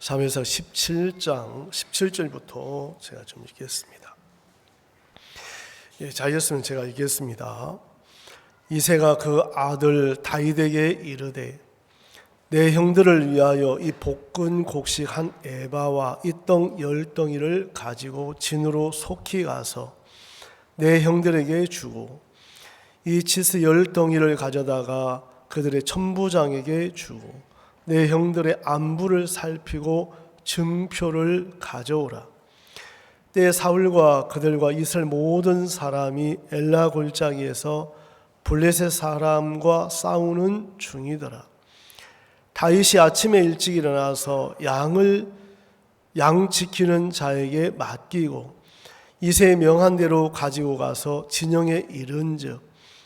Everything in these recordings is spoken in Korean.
사무엘상 17장 17절부터 제가 좀 읽겠습니다. 자였으면 제가 읽겠습니다. 이새가 그 아들 다윗에게 이르되 내 형들을 위하여 이 볶은 곡식 한 에바와 이 떡 10덩이를 가지고 진으로 속히 가서 내 형들에게 주고 이 치스 10덩이를 가져다가 그들의 천부장에게 주고 내 형들의 안부를 살피고 증표를 가져오라. 때에 사울과 그들과 이스라엘 모든 사람이 엘라 골짜기에서 블레셋 사람과 싸우는 중이더라. 다윗이 아침에 일찍 일어나서 양 지키는 자에게 맡기고 이새의 명한 대로 가지고 가서 진영에 이른즉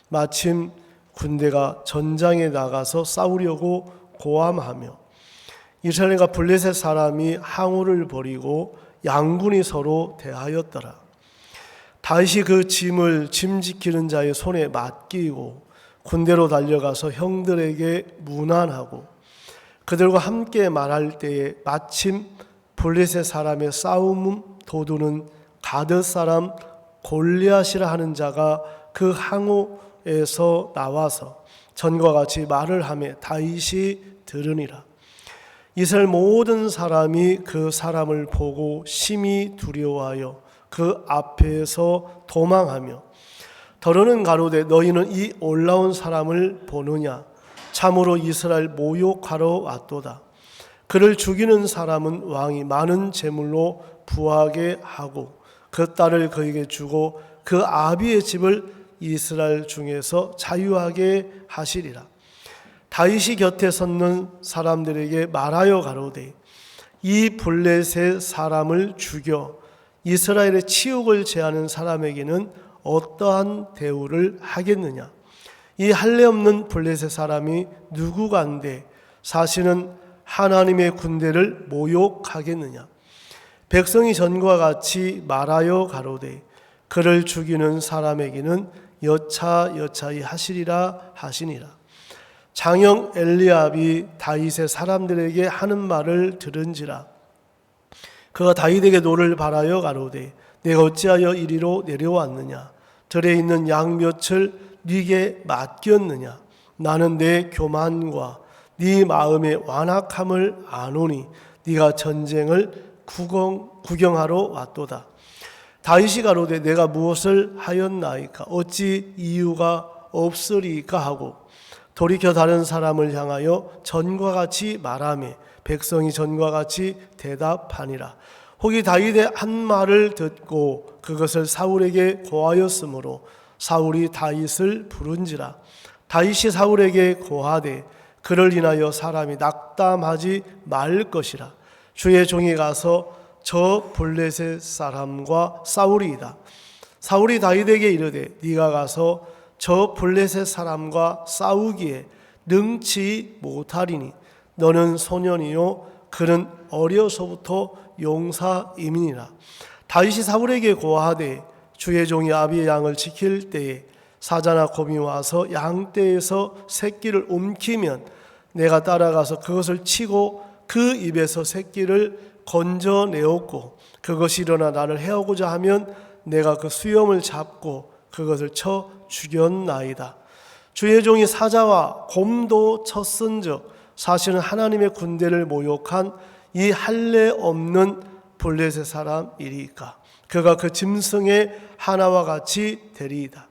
마침 군대가 전장에 나가서 싸우려고 고함하며 이스라엘과 블레셋 사람이 항우를 벌이고 양군이 서로 대하였더라. 다윗이 그 짐을 짐 지키는 자의 손에 맡기고 군대로 달려가서 형들에게 문안하고 그들과 함께 말할 때에 마침 블레셋 사람의 싸움 도두는 가드 사람 골리앗이라 하는 자가 그 항우에서 나와서 전과 같이 말을 하며 다윗이 들으니라. 이스라엘 모든 사람이 그 사람을 보고 심히 두려워하여 그 앞에서 도망하며 더러는 가로되 너희는 이 올라온 사람을 보느냐? 참으로 이스라엘 모욕하러 왔도다. 그를 죽이는 사람은 왕이 많은 재물로 부하게 하고 그 딸을 그에게 주고 그 아비의 집을 이스라엘 중에서 자유하게 하시리라. 다윗이 곁에 섰는 사람들에게 말하여 가로되 이 블레셋 사람을 죽여 이스라엘의 치욕을 제하는 사람에게는 어떠한 대우를 하겠느냐? 이 할례 없는 블레셋 사람이 누구간데 사실은 하나님의 군대를 모욕하겠느냐? 백성이 전과 같이 말하여 가로되 그를 죽이는 사람에게는 여차여차히 하시리라 하시니라. 장형 엘리압이 다윗의 사람들에게 하는 말을 들은지라. 그가 다윗에게 노를 바라여 가로되 내가 어찌하여 이리로 내려왔느냐? 들에 있는 양 몇을 네게 맡겼느냐? 나는 내 교만과 네 마음의 완악함을 아노니 네가 전쟁을 구경하러 왔도다. 다윗이 가로되 내가 무엇을 하였나이까? 어찌 이유가 없으리까 하고 돌이켜 다른 사람을 향하여 전과 같이 말하며 백성이 전과 같이 대답하니라. 혹이 다윗의 한 말을 듣고 그것을 사울에게 고하였으므로 사울이 다윗을 부른지라. 다윗이 사울에게 고하되 그를 인하여 사람이 낙담하지 말 것이라. 주의 종이 가서 저 블레셋 사람과 싸우리이다. 사울이 다윗에게 이르되 네가 가서 저 블레셋 사람과 싸우기에 능치 못하리니 너는 소년이요 그는 어려서부터 용사임이니라. 다윗이 사울에게 고하되 주의 종이 아비의 양을 지킬 때에 사자나 곰이 와서 양떼에서 새끼를 움키면 내가 따라가서 그것을 치고 그 입에서 새끼를 건져내었고 그것이 일어나 나를 해하고자 하면 내가 그 수염을 잡고 그것을 쳐 죽였나이다. 주의 종이 사자와 곰도 쳤은즉 사실은 하나님의 군대를 모욕한 이 할례 없는 블레셋 사람이리까. 그가 그 짐승의 하나와 같이 되리이다.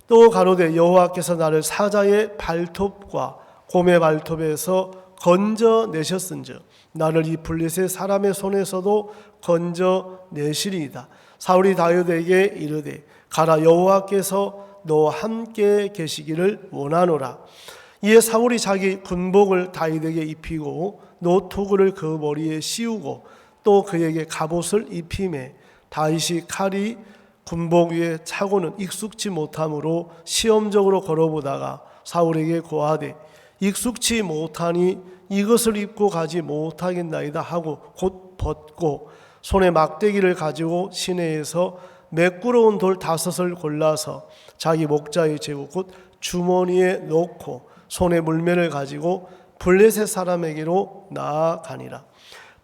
또 가로되 여호와께서 나를 사자의 발톱과 곰의 발톱에서 건져내셨은즉 나를 이 블레셋 사람의 손에서도 건져내시리이다. 사울이 다윗에게 이르되 가라, 여호와께서 너와 함께 계시기를 원하노라. 이에 사울이 자기 군복을 다윗에게 입히고 노토구를 그 머리에 씌우고 또 그에게 갑옷을 입히매 다윗이 칼이 군복 위에 차고는 익숙지 못함으로 시험적으로 걸어보다가 사울에게 고하되 익숙지 못하니 이것을 입고 가지 못하겠나이다 하고 곧 벗고 손에 막대기를 가지고 시내에서 매끄러운 돌 5을 골라서 자기 목자에 재고 곧 주머니에 넣고 손에 물매를 가지고 블레셋 사람에게로 나아가니라.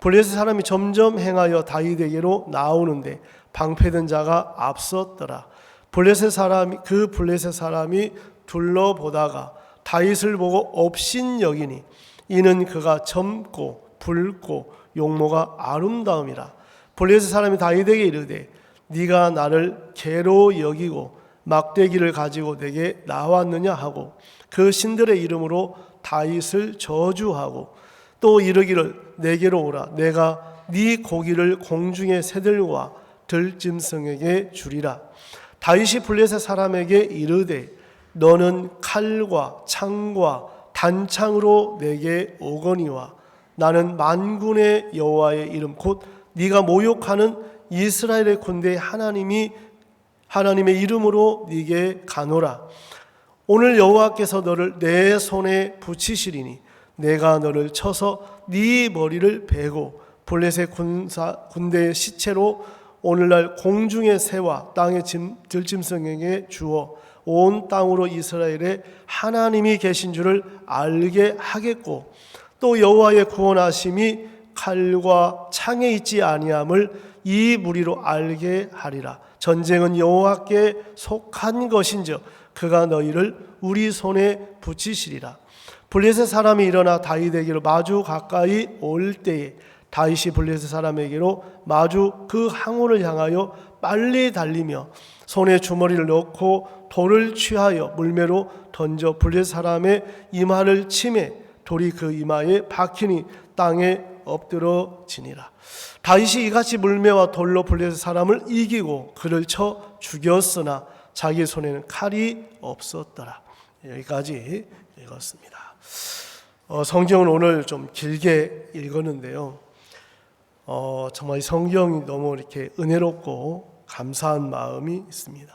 블레셋 사람이 점점 행하여 다윗에게로 나오는데 방패든 자가 앞섰더라. 블레셋 사람이 둘러보다가 다윗을 보고 업신여기니 이는 그가 젊고 붉고 용모가 아름다움이라. 블레셋 사람이 다윗에게 이르되 네가 나를 개로 여기고 막대기를 가지고 내게 나왔느냐 하고 그 신들의 이름으로 다윗을 저주하고 또 이르기를 내게로 오라. 내가 네 고기를 공중의 새들과 들짐승에게 주리라. 다윗이 블레셋 사람에게 이르되 너는 칼과 창과 단창으로 내게 오거니와 나는 만군의 여호와의 이름 곧 네가 모욕하는 이스라엘의 군대의 하나님의 이름으로 네게 가노라. 오늘 여호와께서 너를 내 손에 붙이시리니 내가 너를 쳐서 네 머리를 베고 블레셋 군대의 시체로 오늘날 공중의 새와 땅의 들짐승에게 주어 온 땅으로 이스라엘의 하나님이 계신 줄을 알게 하겠고 또 여호와의 구원하심이 칼과 창에 있지 아니함을 이 무리로 알게 하리라. 전쟁은 여호와께 속한 것인즉 그가 너희를 우리 손에 붙이시리라. 블레셋 사람이 일어나 다윗에게로 마주 가까이 올 때에 다윗이 블레셋 사람에게로 마주 그 항우를 향하여 빨리 달리며 손에 주머니를 넣고 돌을 취하여 물매로 던져 블레셋 사람의 이마를 치매 돌이 그 이마에 박히니 땅에 엎드러지니라. 다윗이 이같이 물매와 돌로 블레셋 사람을 이기고 그를 쳐 죽였으나 자기 손에는 칼이 없었더라. 여기까지 읽었습니다. 성경은 오늘 좀 길게 읽었는데요. 정말 성경이 너무 이렇게 은혜롭고 감사한 마음이 있습니다.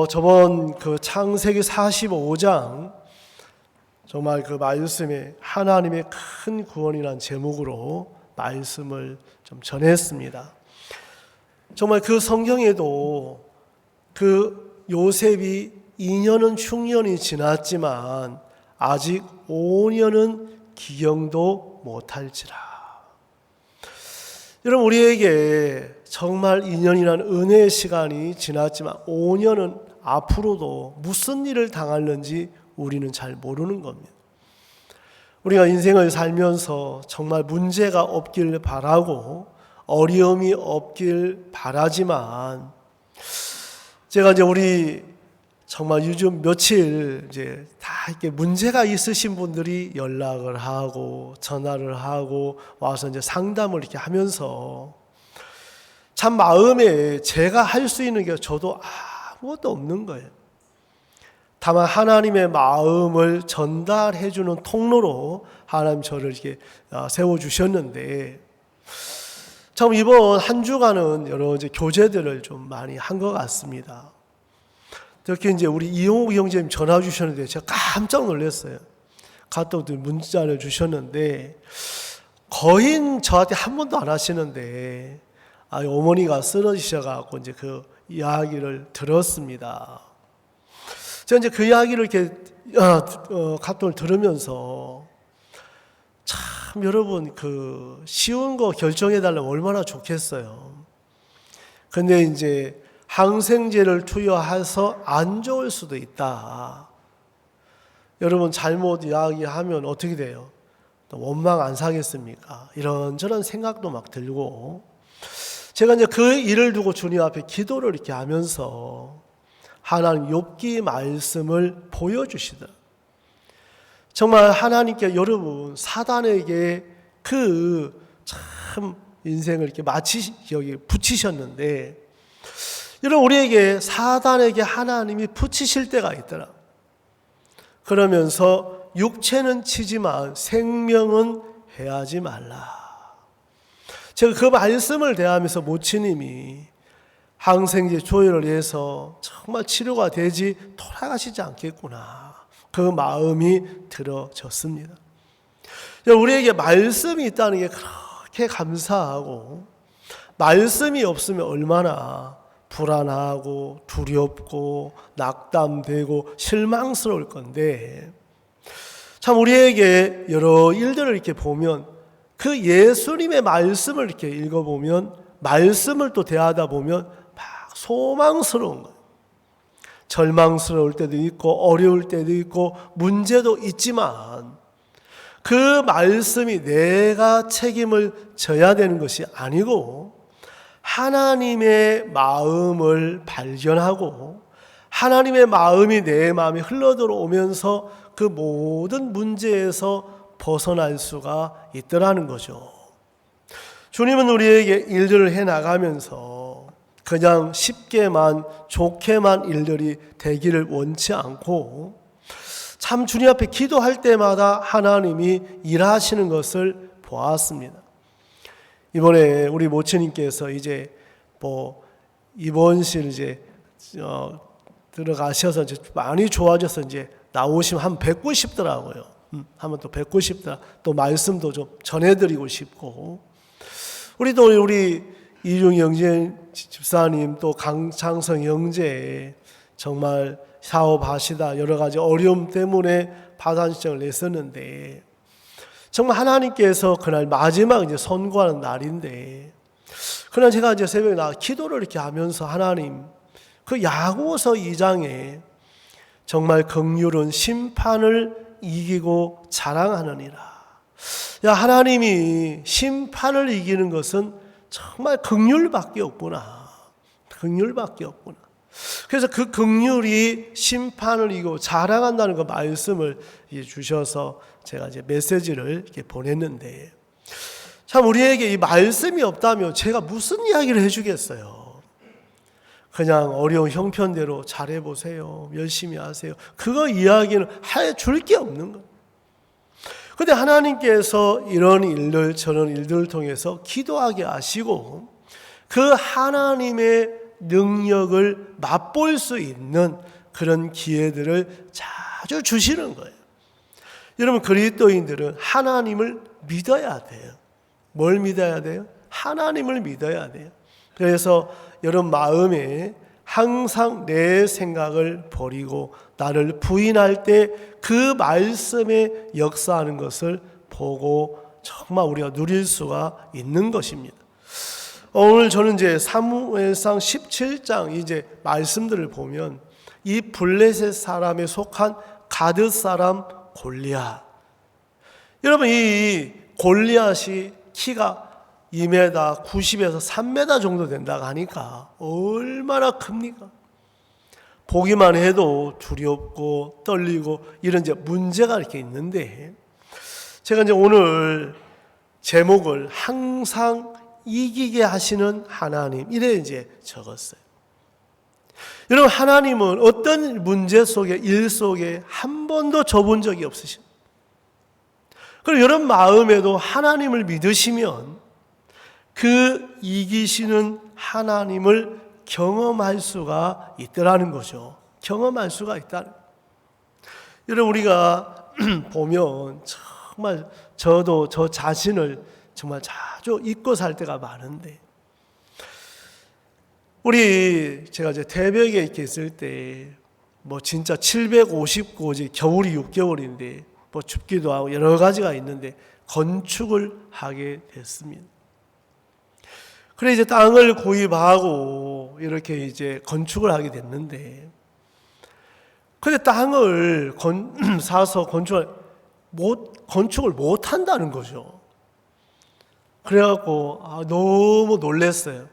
저번 그 창세기 45장 정말 그 말씀에 하나님의 큰 구원이라는 제목으로 말씀을 좀 전했습니다. 정말 그 성경에도 그 요셉이 2년은 흉년이 지났지만 아직 5년은 기경도 못할지라. 여러분 우리에게 정말 2년이라는 은혜의 시간이 지났지만 5년은 앞으로도 무슨 일을 당할는지 우리는 잘 모르는 겁니다. 우리가 인생을 살면서 정말 문제가 없길 바라고 어려움이 없길 바라지만 제가 이제 우리 정말 요즘 며칠 이제 다 이렇게 문제가 있으신 분들이 연락을 하고 전화를 하고 와서 이제 상담을 이렇게 하면서 참 마음에 제가 할 수 있는 게 저도 아무것도 없는 거예요. 다만 하나님의 마음을 전달해 주는 통로로 하나님 저를 이렇게 세워 주셨는데 참 이번 한 주간은 여러 이제 교제들을 좀 많이 한 것 같습니다. 특히 이제 우리 이용욱 형제님 전화 주셨는데 제가 깜짝 놀랐어요. 카톡도 문자를 주셨는데 거의 저한테 한 번도 안 하시는데 어머니가 쓰러지셔가지고 이제 그 이야기를 들었습니다. 제가 이제 그 이야기를 이렇게 카톡을 들으면서 참 여러분 그 쉬운 거 결정해 달라면 얼마나 좋겠어요. 근데 이제 항생제를 투여해서 안 좋을 수도 있다. 여러분 잘못 이야기하면 어떻게 돼요? 또 원망 안 사겠습니까? 이런저런 생각도 막 들고 제가 이제 그 일을 두고 주님 앞에 기도를 이렇게 하면서 하나님 욥기 말씀을 보여주시더라. 정말 하나님께 여러분 사단에게 그 참 인생을 이렇게 마치 여기 붙이셨는데 여러분 우리에게 사단에게 하나님이 붙이실 때가 있더라. 그러면서 육체는 치지만 생명은 해하지 말라. 제가 그 말씀을 대하면서 모치님이 항생제 조혈을 해서 정말 치료가 되지 돌아가시지 않겠구나. 그 마음이 들어졌습니다. 우리에게 말씀이 있다는 게 그렇게 감사하고 말씀이 없으면 얼마나 불안하고 두렵고 낙담되고 실망스러울 건데 참 우리에게 여러 일들을 이렇게 보면 그 예수님의 말씀을 이렇게 읽어보면 말씀을 또 대하다 보면 막 소망스러운 거예요. 절망스러울 때도 있고 어려울 때도 있고 문제도 있지만 그 말씀이 내가 책임을 져야 되는 것이 아니고 하나님의 마음을 발견하고 하나님의 마음이 내 마음에 흘러들어오면서 그 모든 문제에서 벗어날 수가 있더라는 거죠. 주님은 우리에게 일들을 해나가면서 그냥 쉽게만 좋게만 일들이 되기를 원치 않고 참 주님 앞에 기도할 때마다 하나님이 일하시는 것을 보았습니다. 이번에 우리 모친님께서 이제 입원실 이제 들어가셔서 이제 많이 좋아져서 이제 나오시면 한 뵙고 싶더라고요. 한번 또 뵙고 싶다. 또 말씀도 좀 전해드리고 싶고 우리 이중 영재 집사님 또 강창성 영재 정말 사업하시다 여러 가지 어려움 때문에 파산 신청을 냈었는데 정말 하나님께서 그날 마지막 이제 선고하는 날인데 그날 제가 이제 새벽에 기도를 이렇게 하면서 하나님 그 야고보서 2장에 정말 긍휼은 심판을 이기고 자랑하느니라. 야 하나님이 심판을 이기는 것은 정말 긍휼밖에 없구나. 긍휼밖에 없구나. 그래서 그 긍휼이 심판을 이기고 자랑한다는 그 말씀을 주셔서 제가 이제 메시지를 이렇게 보냈는데 참 우리에게 이 말씀이 없다면 제가 무슨 이야기를 해주겠어요. 그냥 어려운 형편대로 잘해보세요. 열심히 하세요. 그거 이야기는 해줄 게 없는 거예요. 그런데 하나님께서 이런 일들 저런 일들을 통해서 기도하게 하시고 그 하나님의 능력을 맛볼 수 있는 그런 기회들을 자주 주시는 거예요. 여러분 그리스도인들은 하나님을 믿어야 돼요. 뭘 믿어야 돼요? 하나님을 믿어야 돼요. 그래서 여러분 마음에 항상 내 생각을 버리고 나를 부인할 때 그 말씀에 역사하는 것을 보고 정말 우리가 누릴 수가 있는 것입니다. 오늘 저는 이제 사무엘상 17장 이제 말씀들을 보면 이 블레셋 사람에 속한 가드 사람 골리앗. 여러분 이 골리앗이 키가 2m 90에서 3m 정도 된다고 하니까 얼마나 큽니까? 보기만 해도 두렵고 떨리고 이런 이제 문제가 이렇게 있는데 제가 이제 오늘 제목을 항상 이기게 하시는 하나님 이래 이제 적었어요. 여러분 하나님은 어떤 문제 속에 일 속에 한 번도 져본 적이 없으십니다. 그리고 여러분 마음에도 하나님을 믿으시면 그 이기시는 하나님을 경험할 수가 있더라는 거죠. 경험할 수가 있다는 거예요. 여러분 우리가 보면 정말 저도 저 자신을 정말 자주 잊고 살 때가 많은데 제가 이제 태백에 이렇게 있을 때 진짜 759 겨울이 6개월인데 춥기도 하고 여러 가지가 있는데 건축을 하게 됐습니다. 그래 이제 땅을 구입하고 이렇게 이제 건축을 하게 됐는데, 근데 땅을 사서 건축을 못 한다는 거죠. 그래갖고 너무 놀랐어요.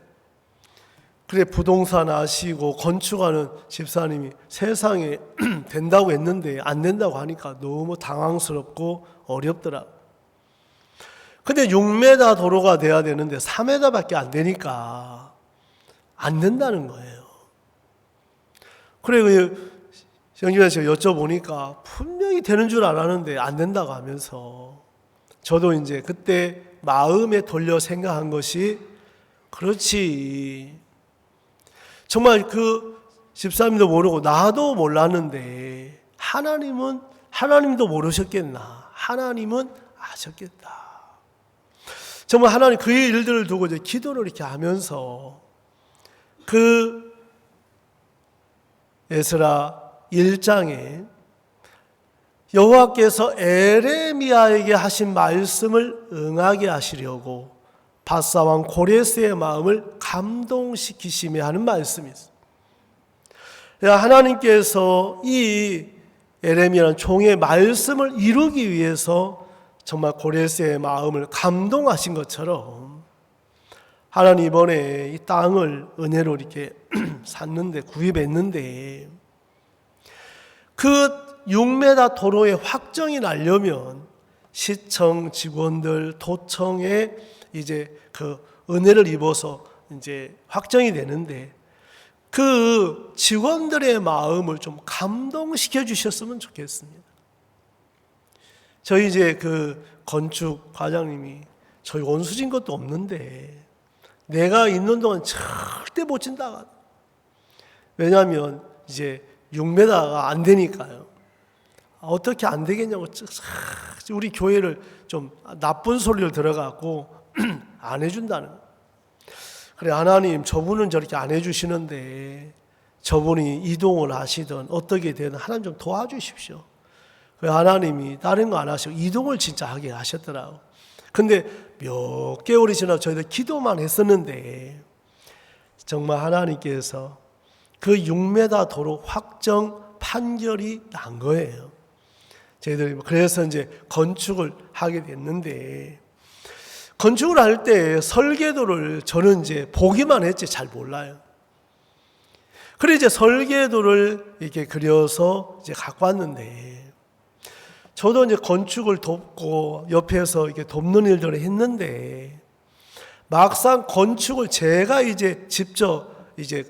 그래 부동산 아시고 건축하는 집사님이 세상에 된다고 했는데 안 된다고 하니까 너무 당황스럽고 어렵더라. 근데 6m 도로가 돼야 되는데 3m밖에 안 되니까 안 된다는 거예요. 그래 영주에서 여쭤보니까 분명히 되는 줄 알았는데 안 된다고 하면서 저도 이제 그때 마음에 돌려 생각한 것이 그렇지. 정말 그 집사님도 모르고 나도 몰랐는데 하나님도 모르셨겠나? 하나님은 아셨겠다. 정말 하나님 그 일들을 두고 이제 기도를 이렇게 하면서 그 에스라 1장에 여호와께서 에레미야에게 하신 말씀을 응하게 하시려고 바사왕 고레스의 마음을 감동시키시며 하는 말씀이 있습니다. 하나님께서 이 에레미야라는 종의 말씀을 이루기 위해서 정말 고레스의 마음을 감동하신 것처럼 하나님 이번에 이 땅을 은혜로 이렇게 샀는데, 구입했는데 그 6m 도로의 확정이 나려면 시청 직원들, 도청에 이제 그 은혜를 입어서 이제 확정이 되는데 그 직원들의 마음을 좀 감동시켜 주셨으면 좋겠습니다. 저희 이제 그 건축 과장님이 저희 원수진 것도 없는데 내가 있는 동안 절대 못 진다. 왜냐하면 이제 6m가 안 되니까요. 어떻게 안 되겠냐고 우리 교회를 좀 나쁜 소리를 들어갖고 안 해준다는 거예요. 그래, 하나님 저분은 저렇게 안 해주시는데 저분이 이동을 하시든 어떻게 되든 하나님 좀 도와주십시오. 그래, 하나님이 다른 거 안 하시고 이동을 진짜 하게 하셨더라고. 근데 몇 개월이 지나서 저희들 기도만 했었는데 정말 하나님께서 그 6m 도로 확정 판결이 난 거예요. 저희들이 그래서 이제 건축을 하게 됐는데, 건축을 할 때 설계도를 저는 이제 보기만 했지 잘 몰라요. 그래 이제 설계도를 이렇게 그려서 이제 갖고 왔는데, 저도 이제 건축을 돕고 옆에서 이렇게 돕는 일들을 했는데, 막상 건축을 제가 이제 직접 이제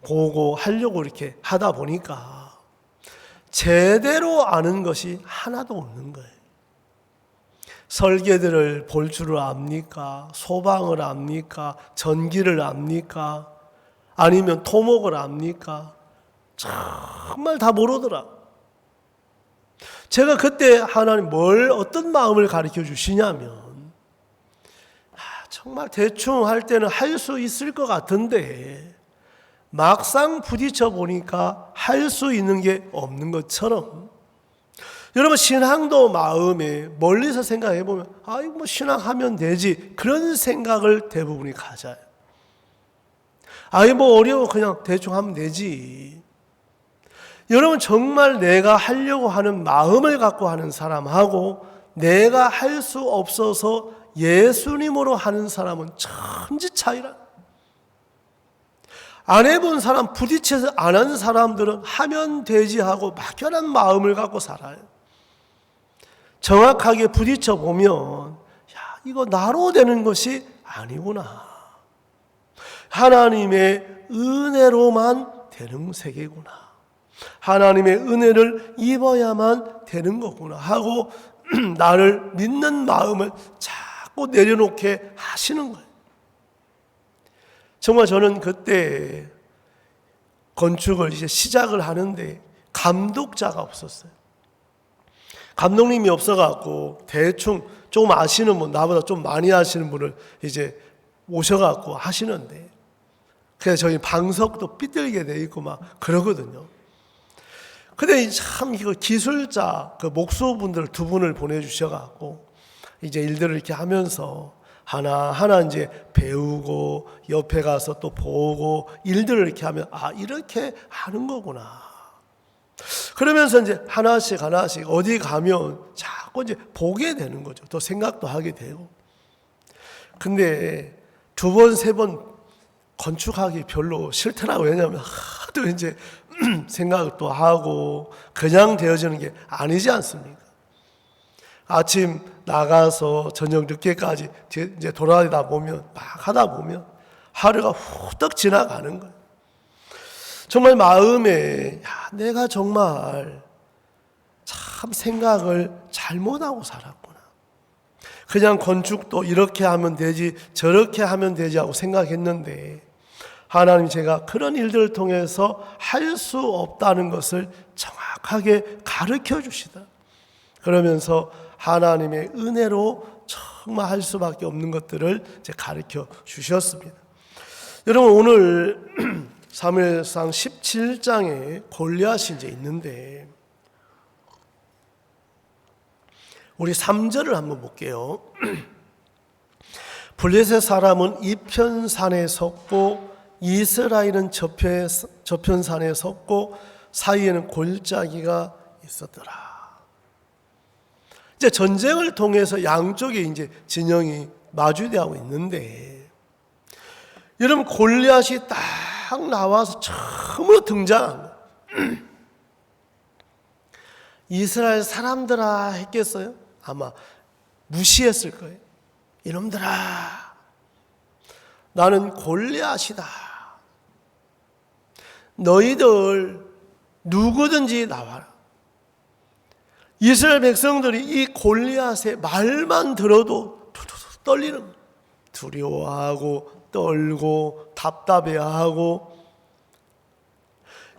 보고 하려고 이렇게 하다 보니까 제대로 아는 것이 하나도 없는 거예요. 설계들을 볼 줄을 압니까? 소방을 압니까? 전기를 압니까? 아니면 토목을 압니까? 정말 다 모르더라. 제가 그때 하나님 어떤 마음을 가르쳐 주시냐면, 정말 대충 할 때는 할 수 있을 것 같은데 막상 부딪혀 보니까 할 수 있는 게 없는 것처럼, 여러분 신앙도 마음에 멀리서 생각해 보면 이거 뭐 신앙하면 되지, 그런 생각을 대부분이 가져요. 뭐 어려워 그냥 대충 하면 되지. 여러분 정말 내가 하려고 하는 마음을 갖고 하는 사람하고 내가 할 수 없어서 예수님으로 하는 사람은 천지 차이라. 안 해본 사람, 부딪혀서 안 한 사람들은 하면 되지 하고 막연한 마음을 갖고 살아요. 정확하게 부딪혀 보면 이거 나로 되는 것이 아니구나. 하나님의 은혜로만 되는 세계구나. 하나님의 은혜를 입어야만 되는 거구나 하고 나를 믿는 마음을 자꾸 내려놓게 하시는 거예요. 정말 저는 그때 건축을 이제 시작을 하는데 감독자가 없었어요. 감독님이 없어갖고 대충 좀 아시는 분, 나보다 좀 많이 아시는 분을 이제 오셔갖고 하시는데, 그래서 저희 방석도 삐뚤게 돼 있고 막 그러거든요. 근데 참 이거 기술자 그 목수분들 두 분을 보내주셔갖고 이제 일들을 이렇게 하면서 하나하나 이제 배우고 옆에 가서 또 보고 일들을 이렇게 하면 이렇게 하는 거구나. 그러면서 이제 하나씩 어디 가면 자꾸 이제 보게 되는 거죠. 또 생각도 하게 되고. 근데 2번, 3번 건축하기 별로 싫더라고요. 왜냐하면 하도 이제 생각도 하고 그냥 되어지는 게 아니지 않습니까? 아침 나가서 저녁 늦게까지 이제 돌아다니다 보면 막 하다 보면 하루가 후딱 지나가는 거예요. 정말 마음에 내가 정말 참 생각을 잘못하고 살았구나. 그냥 건축도 이렇게 하면 되지 저렇게 하면 되지 하고 생각했는데 하나님 제가 그런 일들을 통해서 할 수 없다는 것을 정확하게 가르쳐 주시다. 그러면서 하나님의 은혜로 정말 할 수밖에 없는 것들을 이제 가르쳐 주셨습니다. 여러분 오늘 사무엘상 17장에 골리앗이 이제 있는데 우리 3절을 한번 볼게요. 블레셋 사람은 이편산에 섰고 이스라엘은 저편산에 섰고 사이에는 골짜기가 있었더라. 이제 전쟁을 통해서 양쪽에 이제 진영이 마주대하고 있는데, 여러분 골리앗이 딱 나와서 처음으로 등장한 거예요. 이스라엘 사람들아 했겠어요? 아마 무시했을 거예요. 이놈들아, 나는 골리앗이다. 너희들 누구든지 나와라. 이스라엘 백성들이 이 골리앗의 말만 들어도 떨리는 거예요. 두려워하고 떨고 답답해하고.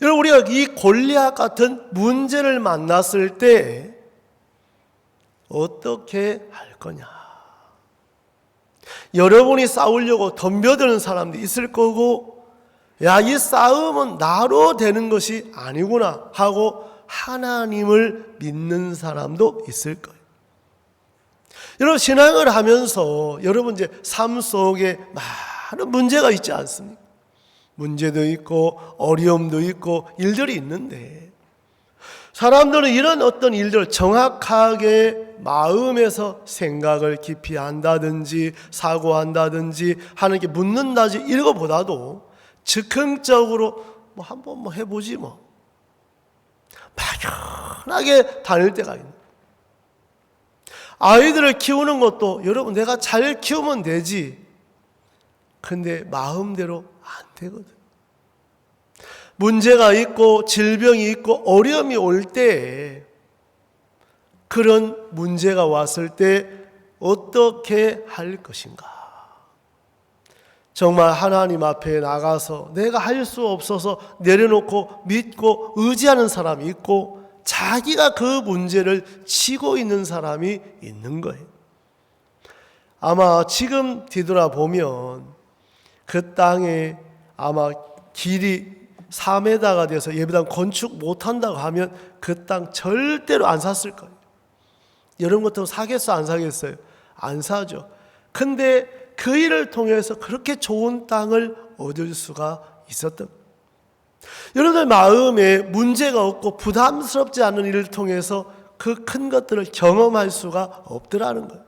여러분, 우리가 이 골리앗 같은 문제를 만났을 때 어떻게 할 거냐? 여러분이 싸우려고 덤벼드는 사람도 있을 거고, 야, 이 싸움은 나로 되는 것이 아니구나 하고 하나님을 믿는 사람도 있을 거예요. 여러분, 신앙을 하면서 여러분 이제 삶 속에 많은 문제가 있지 않습니까? 문제도 있고 어려움도 있고 일들이 있는데, 사람들은 이런 어떤 일들을 정확하게 마음에서 생각을 깊이 한다든지 사고한다든지 하는 게 묻는다든지 이런 것보다도 즉흥적으로 뭐 한번 뭐 해보지 뭐 막연하게 다닐 때가 있는. 아이들을 키우는 것도 여러분 내가 잘 키우면 되지, 근데 마음대로 안 되거든. 문제가 있고 질병이 있고 어려움이 올 때, 그런 문제가 왔을 때 어떻게 할 것인가? 정말 하나님 앞에 나가서 내가 할 수 없어서 내려놓고 믿고 의지하는 사람이 있고, 자기가 그 문제를 치고 있는 사람이 있는 거예요. 아마 지금 뒤돌아보면 그 땅에 아마 길이 4m가 돼서 예배당 건축 못한다고 하면 그 땅 절대로 안 샀을 거예요. 여러분 같으면 사겠어 안 사겠어요? 안 사죠. 근데 그 일을 통해서 그렇게 좋은 땅을 얻을 수가 있었던, 여러분들 마음에 문제가 없고 부담스럽지 않은 일을 통해서 그 큰 것들을 경험할 수가 없더라는 거예요.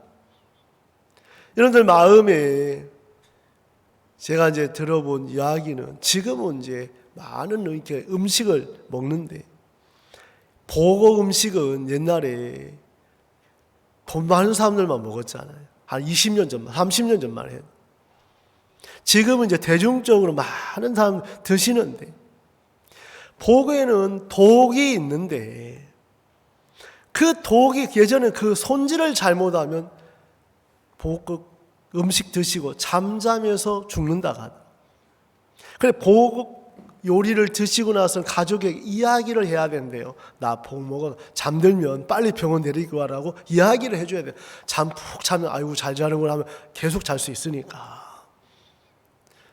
여러분들 마음에 제가 이제 들어본 이야기는, 지금은 이제 많은 이렇게 음식을 먹는데, 보고 음식은 옛날에 돈 많은 사람들만 먹었잖아요. 한 20년 전만, 30년 전만 해도. 지금은 이제 대중적으로 많은 사람 드시는데, 복에는 독이 있는데, 그 독이 예전에 그 손질을 잘못하면 복 음식 드시고 잠자면서 죽는다고 하다. 그래, 복 요리를 드시고 나서는 가족에게 이야기를 해야 된대요. 나 복 먹어. 잠들면 빨리 병원 데리고 와라고 이야기를 해줘야 돼요. 잠 푹 자면 아이고 잘 자는구나 하면 계속 잘 수 있으니까.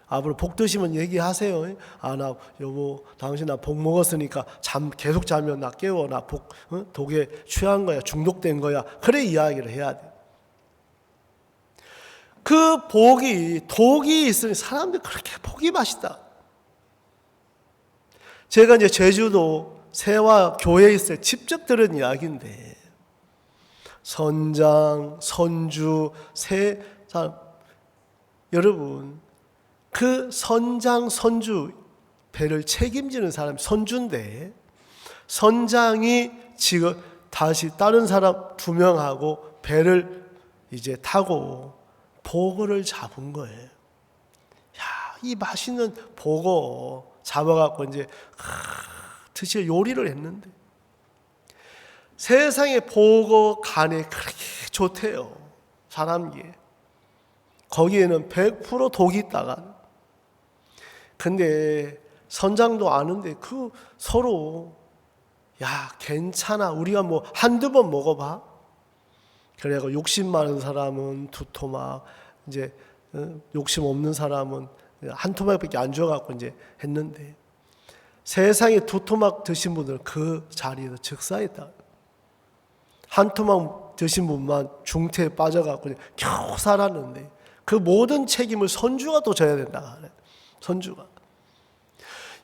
앞으로 복 드시면 얘기하세요. 아, 나 여보, 당신 나 복 먹었으니까 잠 계속 자면 나 깨워. 나 복 독에 취한 거야. 중독된 거야. 그래 이야기를 해야 돼. 그 독이 있으니 사람들이 그렇게 복이 맛있다. 제가 이제 제주도 세화 교회에 있을 때 직접 들은 이야기인데, 선장, 선주, 여러분, 그 선장, 선주 배를 책임지는 사람이 선주인데, 선장이 지금 다시 다른 사람 2명하고 배를 이제 타고 보고를 잡은 거예요. 야, 이 맛있는 보고 잡아갖고 이제 드시러 요리를 했는데, 세상에 보고 간이 그렇게 좋대요. 사람기에. 거기에는 100% 독이 있다가. 근데 선장도 아는데 그 서로, 야, 괜찮아. 우리가 뭐 한두 번 먹어봐. 그래서 욕심 많은 사람은 2토막, 이제 욕심 없는 사람은 한 토막밖에 안 줘갖고 이제 했는데, 세상에 2토막 드신 분들은 그 자리에서 즉사했다. 한 토막 드신 분만 중태에 빠져갖고 겨우 살았는데 그 모든 책임을 손주가 또 져야 된다. 손주가.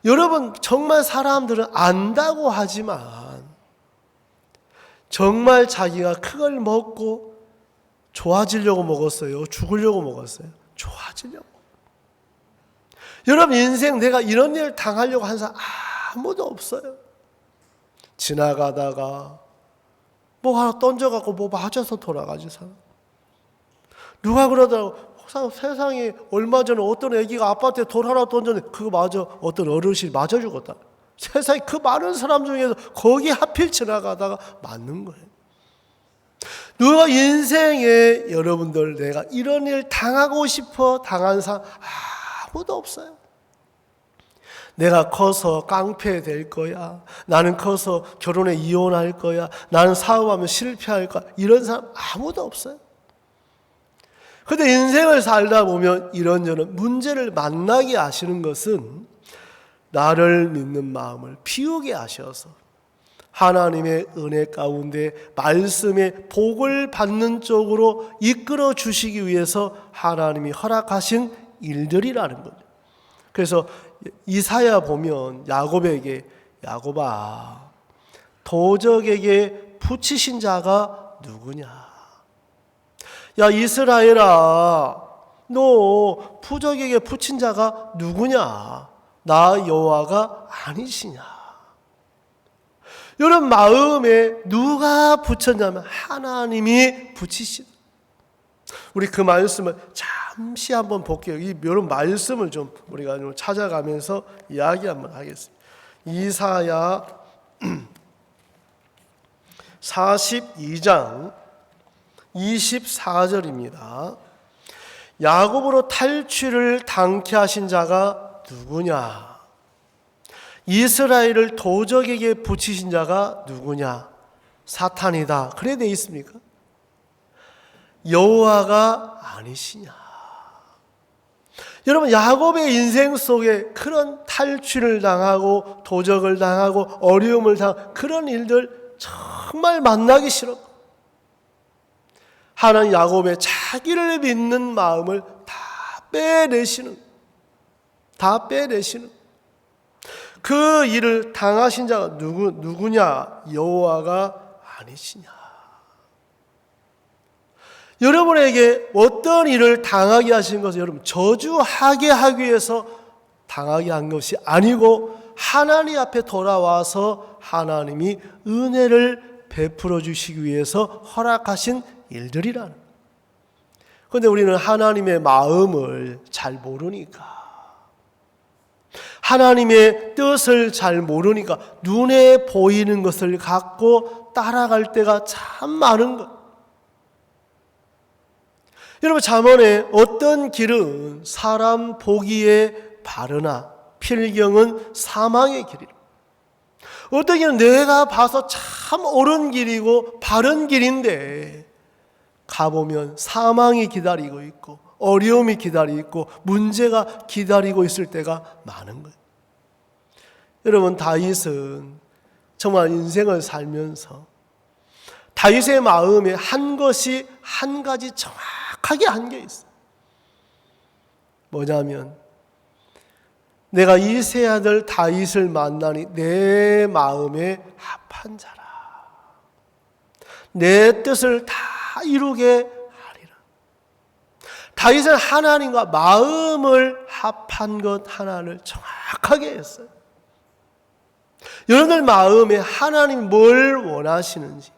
여러분, 정말 사람들은 안다고 하지만 정말 자기가 그걸 먹고 좋아지려고 먹었어요? 죽으려고 먹었어요? 좋아지려고. 여러분, 인생 내가 이런 일 당하려고 한 사람 아무도 없어요. 지나가다가 뭐 하나 던져갖고 뭐 맞아서 돌아가지 사람. 누가 그러더라고. 세상에 얼마 전에 어떤 애기가 아빠한테 돌 하나 던졌는데 그거 맞아. 어떤 어르신이 맞아 죽었다. 세상에 그 많은 사람 중에서 거기 하필 지나가다가 맞는 거예요. 누가 인생에 여러분들 내가 이런 일 당하고 싶어 당한 사람 아무도 없어요. 내가 커서 깡패 될 거야. 나는 커서 결혼해 이혼할 거야. 나는 사업하면 실패할 거야. 이런 사람 아무도 없어요. 그런데 인생을 살다 보면 이런저런 문제를 만나게 하시는 것은 나를 믿는 마음을 비우게 하셔서 하나님의 은혜 가운데 말씀의 복을 받는 쪽으로 이끌어 주시기 위해서 하나님이 허락하신 일들이라는 거죠. 그래서 이사야 보면 야곱에게, 야곱아, 도적에게 붙이신 자가 누구냐? 야 이스라엘아, 너 부적에게 붙인 자가 누구냐? 나 여호와가 아니시냐? 여러분, 마음에 누가 붙였냐면 하나님이 붙이시다. 우리 그 말씀을 잠시 한번 볼게요. 이 여러분 말씀을 좀 우리가 좀 찾아가면서 이야기 한번 하겠습니다. 이사야 42장 24절입니다. 야곱으로 탈취를 당케 하신 자가 누구냐? 이스라엘을 도적에게 붙이신 자가 누구냐? 사탄이다. 그래 돼 있습니까? 여호와가 아니시냐? 여러분, 야곱의 인생 속에 그런 탈취를 당하고 도적을 당하고 어려움을 당하고 그런 일들 정말 만나기 싫었고 하나님 야곱의 자기를 믿는 마음을 다 빼내시는 그 일을 당하신 자가 누구냐? 여호와가 아니시냐? 여러분에게 어떤 일을 당하게 하신 것은 여러분 저주하게 하기 위해서 당하게 한 것이 아니고 하나님 앞에 돌아와서 하나님이 은혜를 베풀어 주시기 위해서 허락하신 일들이라는 거예요. 그런데 우리는 하나님의 마음을 잘 모르니까, 하나님의 뜻을 잘 모르니까 눈에 보이는 것을 갖고 따라갈 때가 참 많은 것. 여러분, 잠언에 어떤 길은 사람 보기에 바르나 필경은 사망의 길이라. 어떤 길은 내가 봐서 참 옳은 길이고 바른 길인데 가보면 사망이 기다리고 있고 어려움이 기다리고 있고 문제가 기다리고 있을 때가 많은 거예요. 여러분, 다윗은 정말 인생을 살면서 다윗의 마음에 한 것이 한 가지 정확하게 한 게 있어요. 뭐냐면 내가 이 세 아들 다윗을 만나니 내 마음에 합한 자라. 내 뜻을 다 이루게 하리라. 다윗은 하나님과 마음을 합한 것 하나를 정확하게 했어요. 여러분들 마음에 하나님 뭘 원하시는지,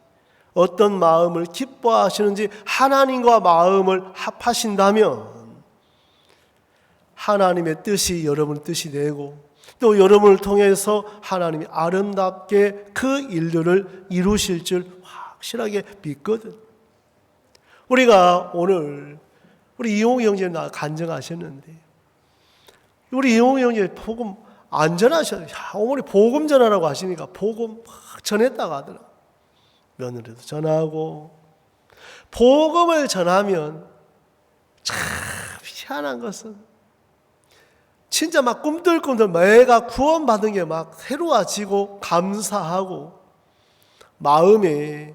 어떤 마음을 기뻐하시는지 하나님과 마음을 합하신다면 하나님의 뜻이 여러분 뜻이 되고 또 여러분을 통해서 하나님이 아름답게 그 일들을 이루실 줄 확실하게 믿거든. 우리가 오늘 우리 이용우 형제 나 간증하셨는데 우리 이용우 형제 복음 안 전하셔요. 어머니 복음 전하라고 하시니까 복음 막 전했다고 하더라. 며느리도 전하고. 복음을 전하면 참 희한한 것은 진짜 막 꿈틀꿈틀 내가 구원받은 게 막 새로워지고 감사하고 마음에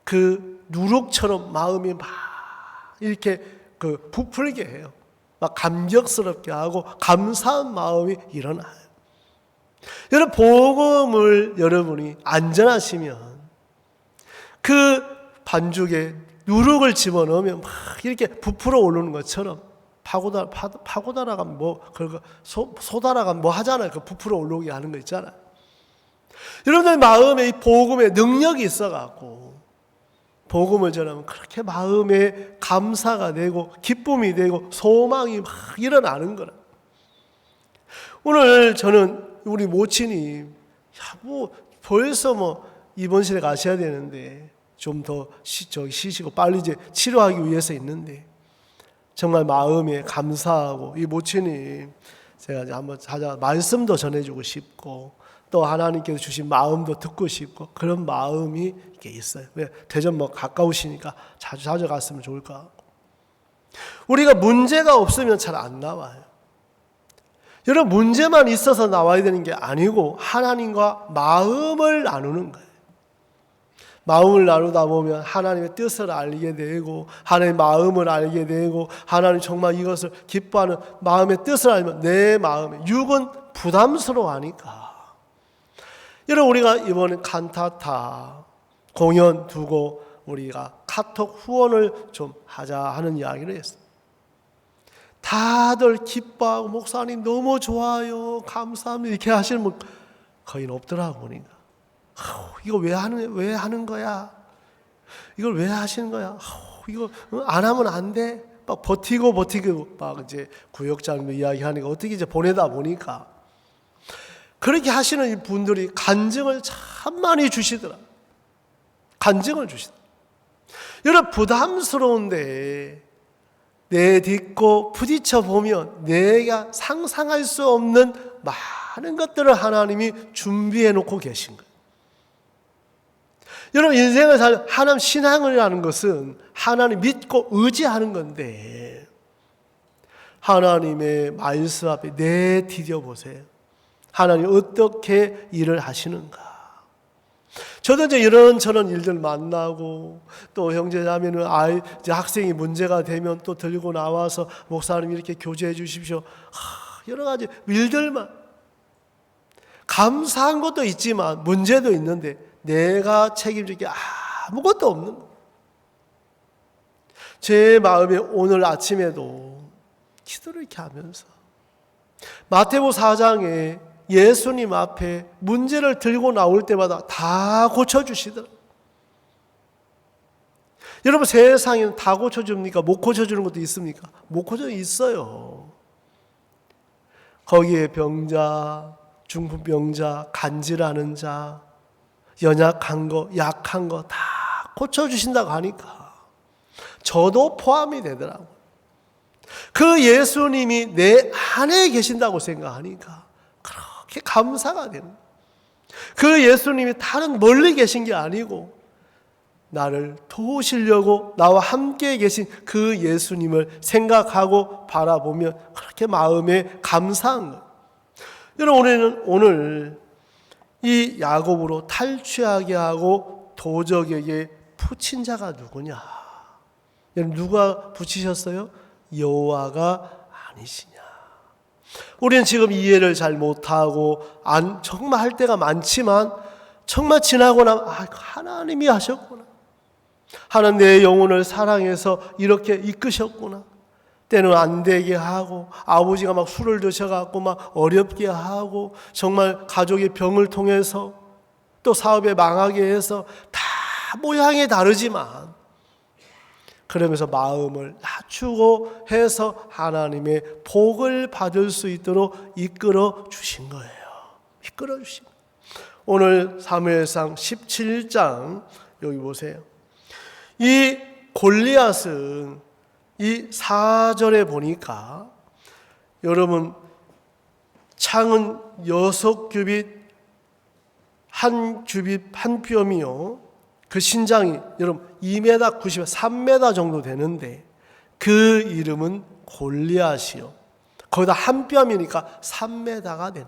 그 누룩처럼 마음이 막 이렇게 부풀게 해요. 막 감격스럽게 하고 감사한 마음이 일어나요. 여러분, 복음을 여러분이 안전하시면 그 반죽에 누룩을 집어넣으면 막 이렇게 부풀어 오르는 것처럼 파고다라가면 소다라가면 하잖아요. 그 부풀어 오르게 하는 거 있잖아요. 여러분들 마음에 이 복음의 능력이 있어갖고 복음을 전하면 그렇게 마음에 감사가 되고 기쁨이 되고 소망이 막 일어나는 거라. 오늘 저는 우리 모친이 벌써 입원실에 가셔야 되는데 좀 더 쉬시고 빨리 이제 치료하기 위해서 있는데 정말 마음에 감사하고 이 모친이 제가 이제 한번 말씀도 전해주고 싶고 또 하나님께서 주신 마음도 듣고 싶고 그런 마음이 이렇게 있어요. 왜? 대전 가까우시니까 자주 갔으면 좋을 것 같고. 우리가 문제가 없으면 잘 안 나와요. 여러분, 문제만 있어서 나와야 되는 게 아니고 하나님과 마음을 나누는 거예요. 마음을 나누다 보면 하나님의 뜻을 알게 되고 하나님의 마음을 알게 되고 하나님 정말 이것을 기뻐하는 마음의 뜻을 알면 내 마음에 육은 부담스러워하니까. 여러분, 우리가 이번에 칸타타 공연 두고 우리가 카톡 후원을 좀 하자 하는 이야기를 했어요. 다들 기뻐하고 목사님 너무 좋아요 감사합니다 이렇게 하시는 분 거의 없더라고 보니까. 이거 왜 하는 거야? 이걸 왜 하시는 거야? 이거 안 하면 안 돼? 막 버티고 막 이제 구역장도 이야기하니까 어떻게 이제 보내다 보니까 그렇게 하시는 분들이 간증을 참 많이 주시더라. 간증을 주시더라. 여러분, 부담스러운데 내 딛고 부딪혀 보면 내가 상상할 수 없는 많은 것들을 하나님이 준비해 놓고 계신 거예요. 여러분, 인생을 살 하나님 신앙이라는 것은 하나님 믿고 의지하는 건데 하나님의 말씀 앞에 내디뎌 보세요. 하나님 어떻게 일을 하시는가. 저도 이제 이런저런 일들 만나고 또 형제자매는 이제 학생이 문제가 되면 또 들고 나와서 목사님 이렇게 교제해 주십시오. 여러 가지 일들만 감사한 것도 있지만 문제도 있는데 내가 책임질 게 아무것도 없는 거예요. 제 마음에 오늘 아침에도 기도를 이렇게 하면서 마태복음 4장에 예수님 앞에 문제를 들고 나올 때마다 다 고쳐주시더라고요. 여러분, 세상에는 다 고쳐줍니까? 못 고쳐주는 것도 있습니까? 못 고쳐주는 게 있어요. 거기에 병자, 중풍병자, 간질하는 자, 연약한 거, 약한 거 다 고쳐주신다고 하니까 저도 포함이 되더라고요. 그 예수님이 내 안에 계신다고 생각하니까 그렇게 감사가 되는 거예요. 그 예수님이 다른 멀리 계신 게 아니고 나를 도우시려고 나와 함께 계신 그 예수님을 생각하고 바라보면 그렇게 마음에 감사한 거예요. 여러분, 우리는 오늘 이 야곱으로 탈취하게 하고 도적에게 붙인 자가 누구냐? 여러분, 누가 붙이셨어요? 여호와가 아니시냐? 우리는 지금 이해를 잘 못하고 정말 할 때가 많지만 정말 지나고 나면 하나님이 하셨구나. 하나님 내 영혼을 사랑해서 이렇게 이끄셨구나. 때는 안 되게 하고 아버지가 막 술을 드셔갖고 막 어렵게 하고 정말 가족의 병을 통해서 또 사업에 망하게 해서 다 모양이 다르지만 그러면서 마음을 낮추고 해서 하나님의 복을 받을 수 있도록 이끌어 주신 거예요. 이끌어 주신 거예요. 오늘 사무엘상 17장 여기 보세요. 이 골리앗은 이 4절에 보니까 여러분 창은 6규빗 한 규빗 한 뼘이요. 그 신장이 여러분 2m 90, 3m 정도 되는데 그 이름은 골리앗이요. 거기다 한 뼘이니까 3m가 되는.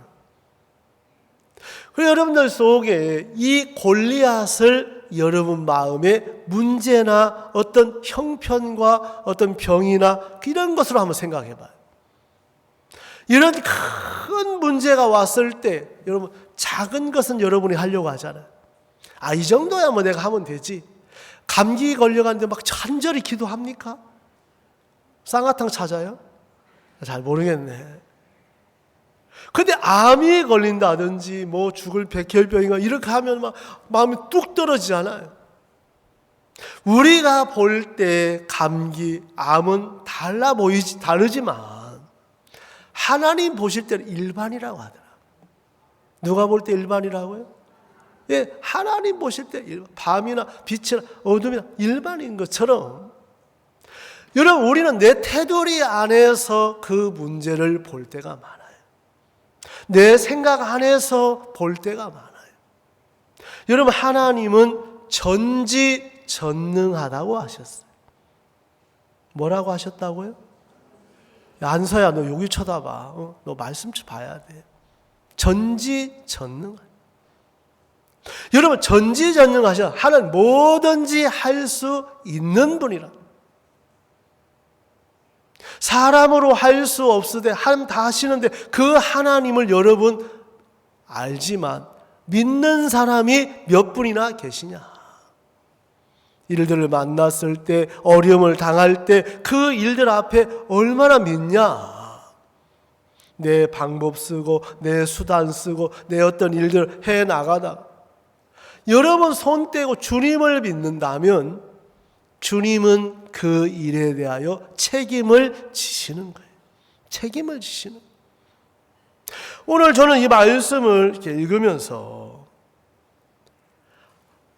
그리고 여러분들 속에 이 골리앗을 여러분 마음에 문제나 어떤 형편과 어떤 병이나 이런 것으로 한번 생각해 봐요. 이런 큰 문제가 왔을 때 여러분 작은 것은 여러분이 하려고 하잖아요. 이 정도야 뭐 내가 하면 되지. 감기 걸려가는데 막 간절히 기도합니까? 쌍화탕 찾아요? 잘 모르겠네. 근데 암이 걸린다든지 뭐 죽을 백혈병인가 이렇게 하면 막 마음이 뚝 떨어지잖아요. 우리가 볼 때 감기, 암은 다르지만 하나님 보실 때는 일반이라고 하더라고요. 누가 볼 때 일반이라고요? 예, 하나님 보실 때 밤이나 빛이나 어둠이나 일반인 것처럼 여러분 우리는 내 테두리 안에서 그 문제를 볼 때가 많아요. 내 생각 안에서 볼 때가 많아요. 여러분 하나님은 전지전능하다고 하셨어요. 뭐라고 하셨다고요? 안서야 너 여기 쳐다봐. 너 말씀 좀 봐야 돼. 전지전능하다. 여러분 전지전능하셔. 하나님 뭐든지 할 수 있는 분이라. 사람으로 할 수 없으되 하나님 다 하시는데 그 하나님을 여러분 알지만 믿는 사람이 몇 분이나 계시냐. 일들을 만났을 때 어려움을 당할 때 그 일들 앞에 얼마나 믿냐. 내 방법 쓰고 내 수단 쓰고 내 어떤 일들을 해나가다 여러분 손 떼고 주님을 믿는다면 주님은 그 일에 대하여 책임을 지시는 거예요. 책임을 지시는 거예요. 오늘 저는 이 말씀을 이렇게 읽으면서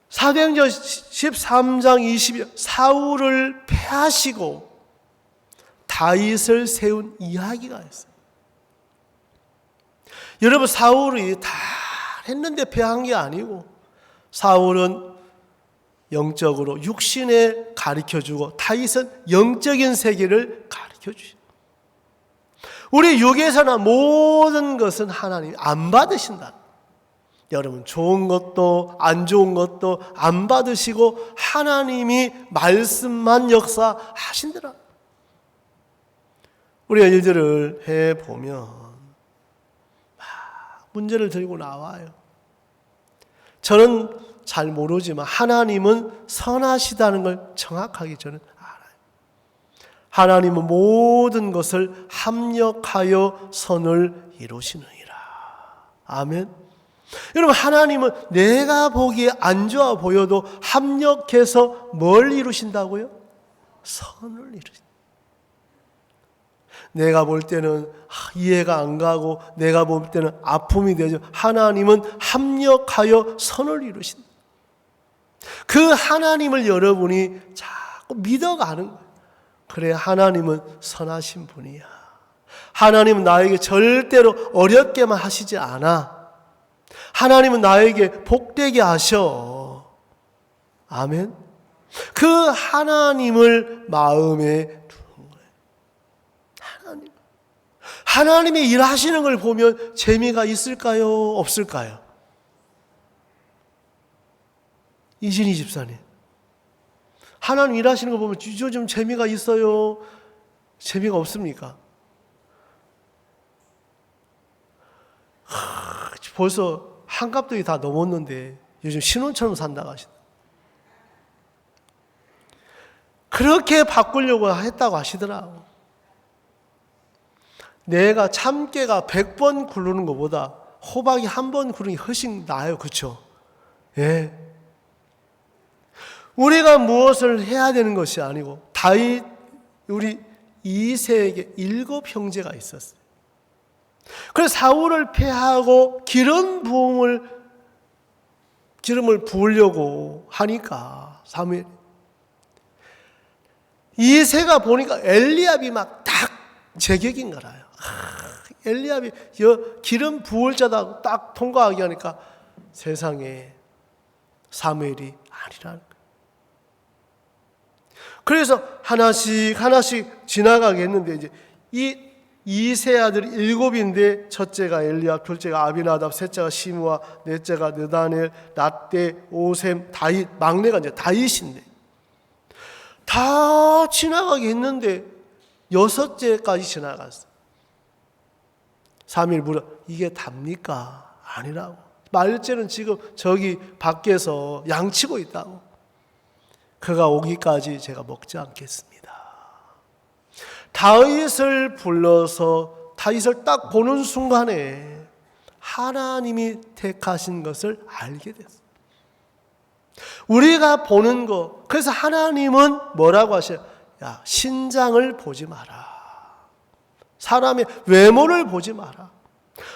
사도행전 13장 20절 사울을 패하시고 다윗을 세운 이야기가 있어요. 여러분 사울이 다 했는데 패한 게 아니고 사울은 영적으로 육신에 가르쳐주고 다윗은 영적인 세계를 가르쳐주시고 우리 육에서나 모든 것은 하나님이 안 받으신다. 여러분 좋은 것도 안 좋은 것도 안 받으시고 하나님이 말씀만 역사하신다라. 우리가 일들을 해보면 문제를 들고 나와요. 저는 잘 모르지만 하나님은 선하시다는 걸 정확하게 저는 알아요. 하나님은 모든 것을 합력하여 선을 이루시느니라. 아멘. 여러분 하나님은 내가 보기에 안 좋아 보여도 합력해서 뭘 이루신다고요? 선을 이루신다. 내가 볼 때는 이해가 안 가고 내가 볼 때는 아픔이 되죠. 하나님은 합력하여 선을 이루신다. 그 하나님을 여러분이 자꾸 믿어가는 거예요. 그래 하나님은 선하신 분이야. 하나님은 나에게 절대로 어렵게만 하시지 않아. 하나님은 나에게 복되게 하셔. 아멘. 그 하나님을 마음에 두는 거예요. 하나님이 일하시는 걸 보면 재미가 있을까요? 없을까요? 이진희 집사님, 하나님 일하시는 거 보면 요즘 재미가 있어요? 재미가 없습니까? 벌써 한갑돌이 다 넘었는데 요즘 신혼처럼 산다고 하시다. 그렇게 바꾸려고 했다고 하시더라고. 내가 참깨가 100번 굴르는 것보다 호박이 한 번 굴르는 게 훨씬 나아요. 그렇죠? 예. 우리가 무엇을 해야 되는 것이 아니고 다윗 우리 이새에게 7 형제가 있었어요. 그래서 사울을 패하고 기름을 부으려고 하니까 사무엘 이새가 보니까 엘리압이 막 딱 제격인 거라요. 엘리압이 기름 부을 자다 딱 통과하게 하니까 세상에 사무엘이 아니라는 거예요. 그래서 하나씩 지나가게 했는데 이제 이세 아들이 7인데 첫째가 엘리압, 둘째가 아비나답, 셋째가 시므아, 넷째가 느다넬, 낫대, 오셈, 다윗. 막내가 이제 다윗인데 다 지나가게 했는데 여섯째까지 지나갔어. 3일 물어 이게 답니까? 아니라고. 말째는 지금 저기 밖에서 양치고 있다고. 그가 오기까지 제가 먹지 않겠습니다. 다윗을 불러서 다윗을 딱 보는 순간에 하나님이 택하신 것을 알게 됐어요. 우리가 보는 거, 그래서 하나님은 뭐라고 하셔요? 야, 신장을 보지 마라. 사람의 외모를 보지 마라.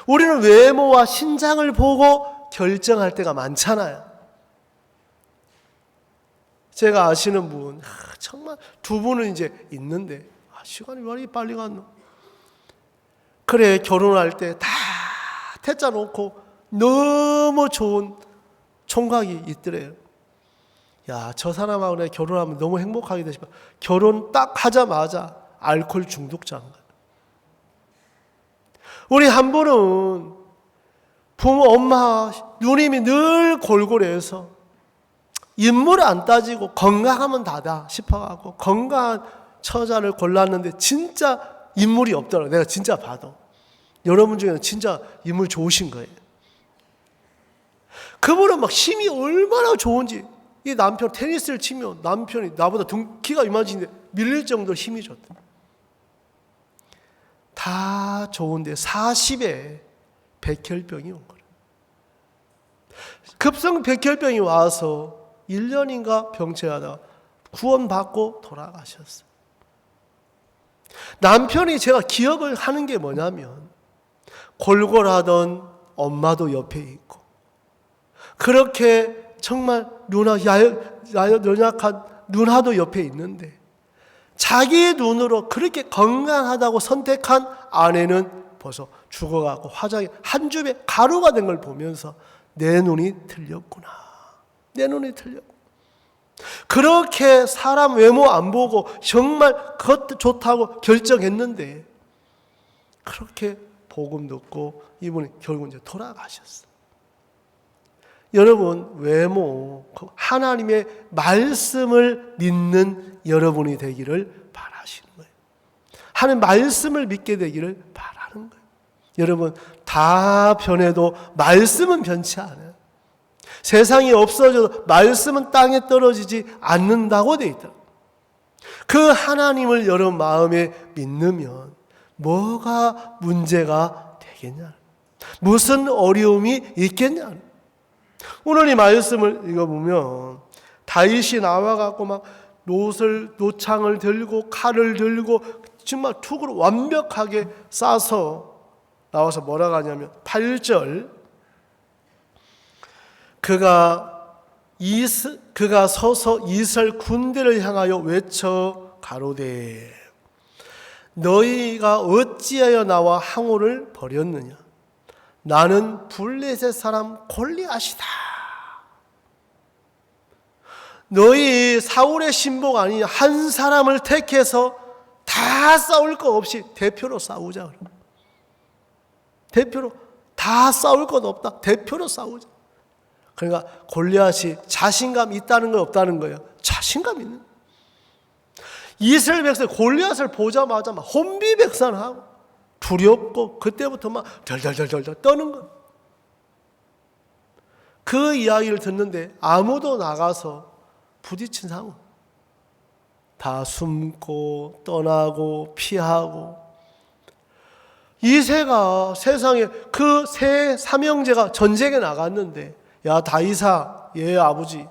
우리는 외모와 신장을 보고 결정할 때가 많잖아요. 제가 아시는 분, 정말 두 분은 이제 있는데, 시간이 왜 이렇게 빨리 갔노? 그래, 결혼할 때 다 태자 놓고 너무 좋은 총각이 있더래요. 야, 저 사람하고 내가 결혼하면 너무 행복하게 되시면 결혼 딱 하자마자 알코올 중독자인 거예요. 우리 한 분은 부모, 엄마, 누님이 늘 골골해서 인물을 안 따지고 건강하면 다다 싶어가지고 건강한 처자를 골랐는데 진짜 인물이 없더라고요. 내가 진짜 봐도. 여러분 중에는 진짜 인물 좋으신 거예요. 그분은 막 힘이 얼마나 좋은지, 이 남편 테니스를 치면 남편이 나보다 키가 이만한데 밀릴 정도로 힘이 좋다. 다 좋은데 40에 백혈병이 온 거예요. 급성 백혈병이 와서 1년인가 병체하다가 구원받고 돌아가셨어요. 남편이 제가 기억을 하는 게 뭐냐면 골골하던 엄마도 옆에 있고 그렇게 정말 연약한 누나도 옆에 있는데 자기 눈으로 그렇게 건강하다고 선택한 아내는 벌써 죽어가고 화장이 한 줌의 가루가 된 걸 보면서 내 눈이 틀렸구나. 내 눈이 틀렸구나. 그렇게 사람 외모 안 보고 정말 그것 좋다고 결정했는데 그렇게 복음 듣고 이분이 결국 이제 돌아가셨어요. 여러분, 외모, 하나님의 말씀을 믿는 여러분이 되기를 바라시는 거예요. 하나님 말씀을 믿게 되기를 바라는 거예요. 여러분, 다 변해도 말씀은 변치 않아요. 세상이 없어져도 말씀은 땅에 떨어지지 않는다고 되어 있다. 그 하나님을 여러분 마음에 믿으면 뭐가 문제가 되겠냐? 무슨 어려움이 있겠냐? 오늘 이 말씀을 읽어보면 다윗이 나와갖고 막 노창을 들고 칼을 들고 정말 툭으로 완벽하게 싸서 나와서 뭐라고 하냐면 8절 그가 서서 이스라엘 군대를 향하여 외쳐 가로되 너희가 어찌하여 나와 항우를 벌였느냐? 나는 블레셋 사람 골리앗이다. 너희 사울의 신복 아니냐? 한 사람을 택해서 다 싸울 것 없이 대표로 싸우자. 대표로 다 싸울 것 없다. 대표로 싸우자. 그러니까 골리앗이 자신감 있다는 건 없다는 거예요. 자신감 있는. 이스라엘 백성 골리앗을 보자마자 막 혼비백산하고 두렵고 그때부터 막 덜덜덜덜 떠는 거예요. 그 이야기를 듣는데 아무도 나가서 부딪힌 상황. 다 숨고 떠나고 피하고. 이새가 세상에 그 세 삼형제가 전쟁에 나갔는데 야 다윗아, 얘 아버지,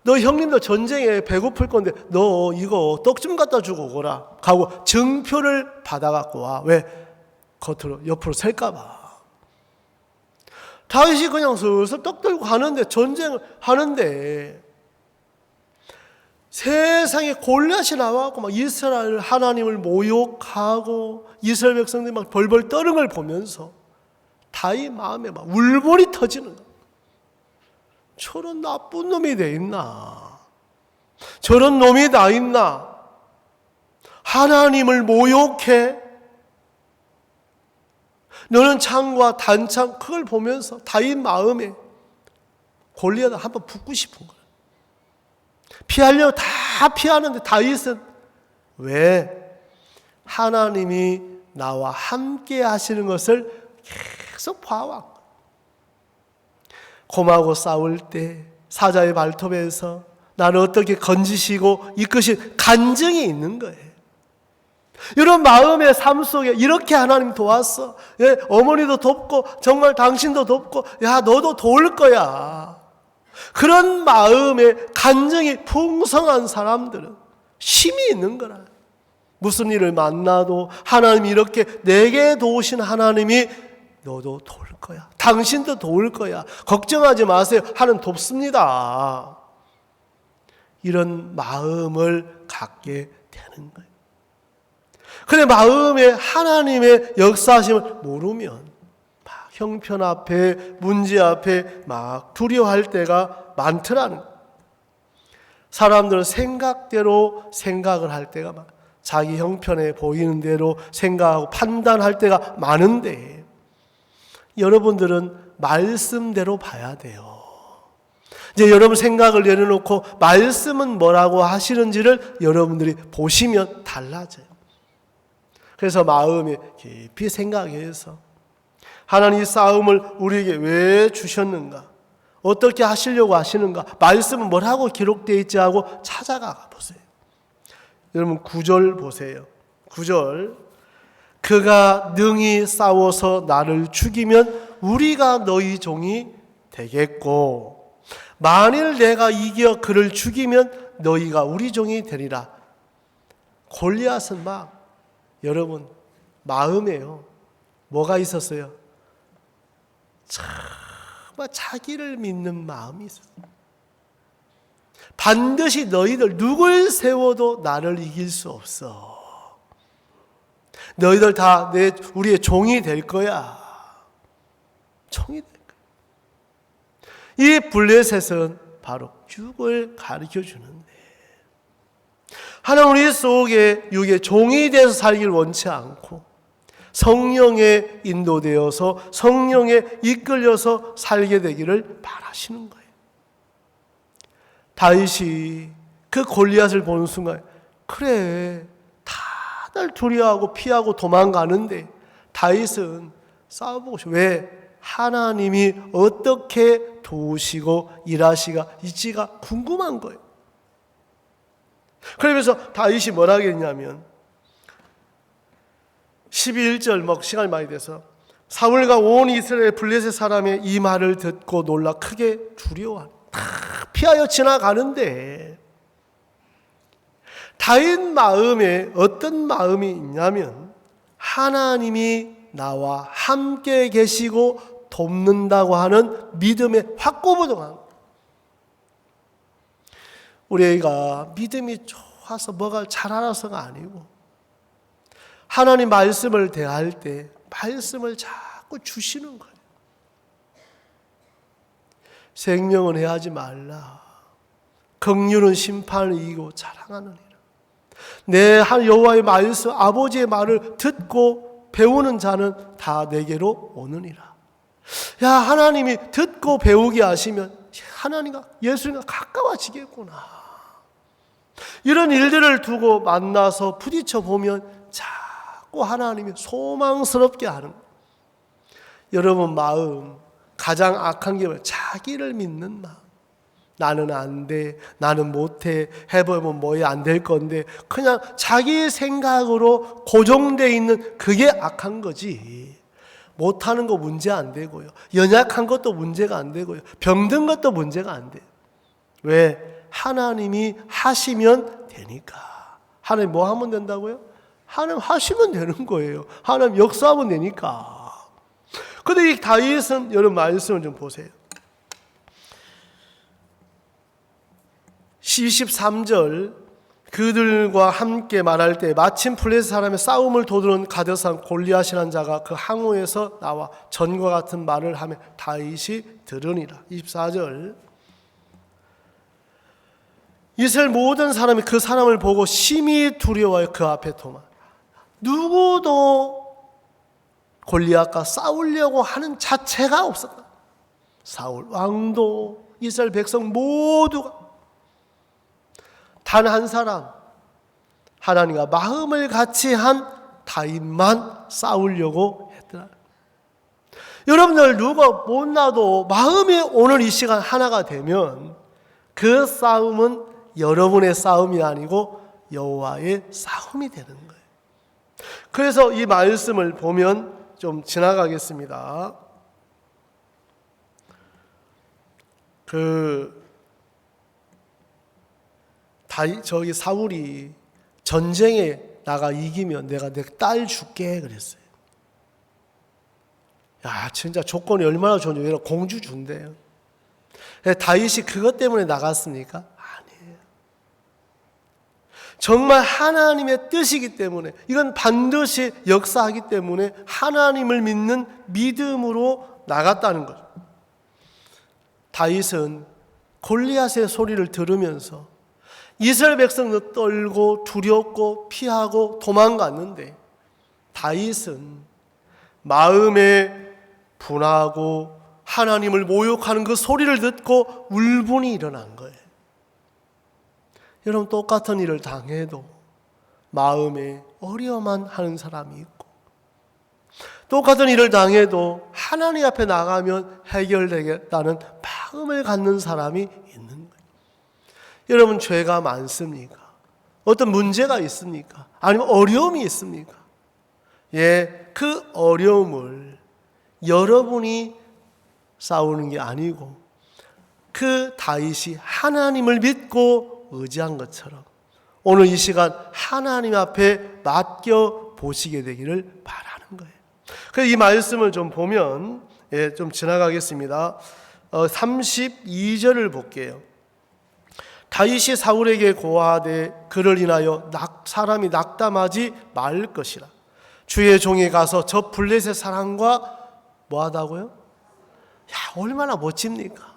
너 형님들 전쟁에 배고플 건데 너 이거 떡 좀 갖다 주고 오거라 하고 증표를 받아갖고 와. 왜? 겉으로 옆으로 셀까봐. 다윗이 그냥 슬슬 떡 들고 가는데 전쟁을 하는데 세상에 골리앗이 나와갖고 막 이스라엘 하나님을 모욕하고 이스라엘 백성들이 막 벌벌 떠는 걸 보면서 다윗 마음에 막 울분이 터지는 거야. 저런 나쁜 놈이 돼 있나? 저런 놈이 다 있나? 하나님을 모욕해? 너는 창과 단창 그걸 보면서 다윗 마음에 골리앗을 한번 붙고 싶은 거예요. 피하려고 다 피하는데 다윗은 왜? 하나님이 나와 함께 하시는 것을 계속 봐왔고, 곰하고 싸울 때 사자의 발톱에서 나를 어떻게 건지시고 이끄신 간증이 있는 거예요. 이런 마음의 삶 속에 이렇게 하나님 도왔어. 예, 어머니도 돕고 정말 당신도 돕고 야 너도 도울 거야. 그런 마음의 간증이 풍성한 사람들은 힘이 있는 거라. 무슨 일을 만나도 하나님이 이렇게 내게 도우신 하나님이 너도 도울 거야. 당신도 도울 거야. 걱정하지 마세요. 하나님 돕습니다. 이런 마음을 갖게 되는 거예요. 근데 마음에 하나님의 역사하심을 모르면 막 형편 앞에 문제 앞에 막 두려워할 때가 많더라는 거예요. 사람들은 생각대로 생각을 할 때가 많아요. 자기 형편에 보이는 대로 생각하고 판단할 때가 많은데 여러분들은 말씀대로 봐야 돼요. 이제 여러분 생각을 내려놓고 말씀은 뭐라고 하시는지를 여러분들이 보시면 달라져요. 그래서 마음에 깊이 생각해서 하나님 이 싸움을 우리에게 왜 주셨는가? 어떻게 하시려고 하시는가? 말씀은 뭐라고 기록되어 있지 하고 찾아가 보세요. 여러분 9절 보세요. 9절 그가 능히 싸워서 나를 죽이면 우리가 너희 종이 되겠고 만일 내가 이겨 그를 죽이면 너희가 우리 종이 되리라. 골리앗은 막 여러분 마음에요. 뭐가 있었어요? 정말 자기를 믿는 마음이 있었어요. 반드시 너희들 누굴 세워도 나를 이길 수 없어. 너희들 다 우리의 종이 될 거야. 종이 될 거야. 이 블레셋은 바로 육을 가르쳐 주는데 하나님 우리 속에 육의 종이 돼서 살기를 원치 않고 성령에 인도되어서 성령에 이끌려서 살게 되기를 바라시는 거예요. 다윗이 그 골리앗을 보는 순간 그래 다들 두려워하고 피하고 도망가는데 다윗은 싸워보고 싶어. 왜? 하나님이 어떻게 도우시고 일하시가 있지가 궁금한 거예요. 그러면서 다윗이 뭐라 하겠냐면 11절 뭐 시간이 많이 돼서 사울과 온 이스라엘 블레셋 사람의 이 말을 듣고 놀라 크게 두려워하는 다 피하여 지나가는데 다윗 마음에 어떤 마음이 있냐면 하나님이 나와 함께 계시고 돕는다고 하는 믿음의 확고부동함. 우리 애가 믿음이 좋아서 뭐가 잘 알아서가 아니고 하나님 말씀을 대할 때 말씀을 자꾸 주시는 거예요. 생명은 해하지 말라. 긍휼은 심판을 이기고 자랑하느니라. 내 여호와의 말씀 아버지의 말을 듣고 배우는 자는 다 내게로 오느니라. 야 하나님이 듣고 배우게 하시면 하나님과 예수님과 가까워지겠구나. 이런 일들을 두고 만나서 부딪혀 보면 자꾸 하나님이 소망스럽게 하는 거예요. 여러분 마음 가장 악한 게 뭐예요? 자기를 믿는 마음. 나는 안 돼, 나는 못해, 해보면 뭐야 안 될 건데 그냥 자기 생각으로 고정되어 있는 그게 악한 거지. 못하는 거 문제 안 되고요. 연약한 것도 문제가 안 되고요. 병든 것도 문제가 안 돼요. 왜? 하나님이 하시면 되니까. 하나님 뭐 하면 된다고요? 하나님 하시면 되는 거예요. 하나님 역사하면 되니까. 근데 이 다윗은 여러분 말씀을 좀 보세요. 23절 그들과 함께 말할 때 마침 블레셋 사람의 싸움을 도두는 가드산 골리앗이라는 자가 그 항우에서 나와 전과 같은 말을 하며 다윗이 들으니라. 24절 이스라엘 모든 사람이 그 사람을 보고 심히 두려워하여 그 앞에 도망. 누구도 골리앗과 싸우려고 하는 자체가 없었다. 사울 왕도 이스라엘 백성 모두가 단 한 사람, 하나님과 마음을 같이 한 다윗만 싸우려고 했더라. 여러분들 누가 못나도 마음이 오늘 이 시간 하나가 되면 그 싸움은 여러분의 싸움이 아니고 여호와의 싸움이 되는 거예요. 그래서 이 말씀을 보면 좀 지나가겠습니다. 저기 사울이 전쟁에 나가 이기면 내가 내 딸 줄게 그랬어요. 야, 진짜 조건이 얼마나 좋은지. 왜 공주 준대요. 다윗이 그것 때문에 나갔습니까? 아니에요. 정말 하나님의 뜻이기 때문에, 이건 반드시 역사하기 때문에 하나님을 믿는 믿음으로 나갔다는 거죠. 다윗은 골리앗의 소리를 들으면서 이스라엘 백성도 떨고 두렵고 피하고 도망갔는데, 다윗은 마음에 분하고 하나님을 모욕하는 그 소리를 듣고 울분이 일어난 거예요. 여러분, 똑같은 일을 당해도 마음에 어려워만 하는 사람이 있고, 똑같은 일을 당해도 하나님 앞에 나가면 해결되겠다는 마음을 갖는 사람이 있는 거예요. 여러분, 죄가 많습니까? 어떤 문제가 있습니까? 아니면 어려움이 있습니까? 그 어려움을 여러분이 싸우는 게 아니고 그 다윗이 하나님을 믿고 의지한 것처럼 오늘 이 시간 하나님 앞에 맡겨 보시게 되기를 바라는 거예요. 그래서 이 말씀을 좀 보면 좀 지나가겠습니다. 32절을 볼게요. 다윗이 사울에게 고하되 그를 인하여 사람이 낙담하지 말 것이라. 주의 종이 가서 저 블레셋 사람과 뭐하다고요? 야, 얼마나 멋집니까?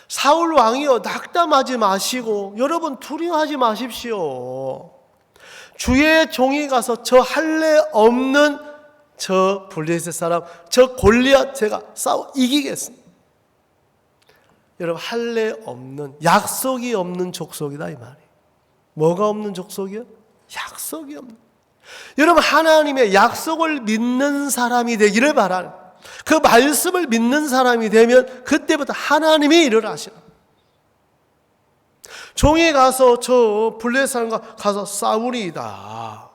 사울 왕이요, 낙담하지 마시고 여러분 두려워하지 마십시오. 주의 종이 가서 저 할례 없는 저 블레셋 사람, 저 골리앗 제가 싸워 이기겠습니다. 여러분, 할례 없는, 약속이 없는 족속이다 이 말이에요. 뭐가 없는 족속이요? 약속이 없는. 여러분, 하나님의 약속을 믿는 사람이 되기를 바라는, 그 말씀을 믿는 사람이 되면 그때부터 하나님이 일을 하시라. 종이 가서 저 블레셋 사람과 가서 싸우리이다.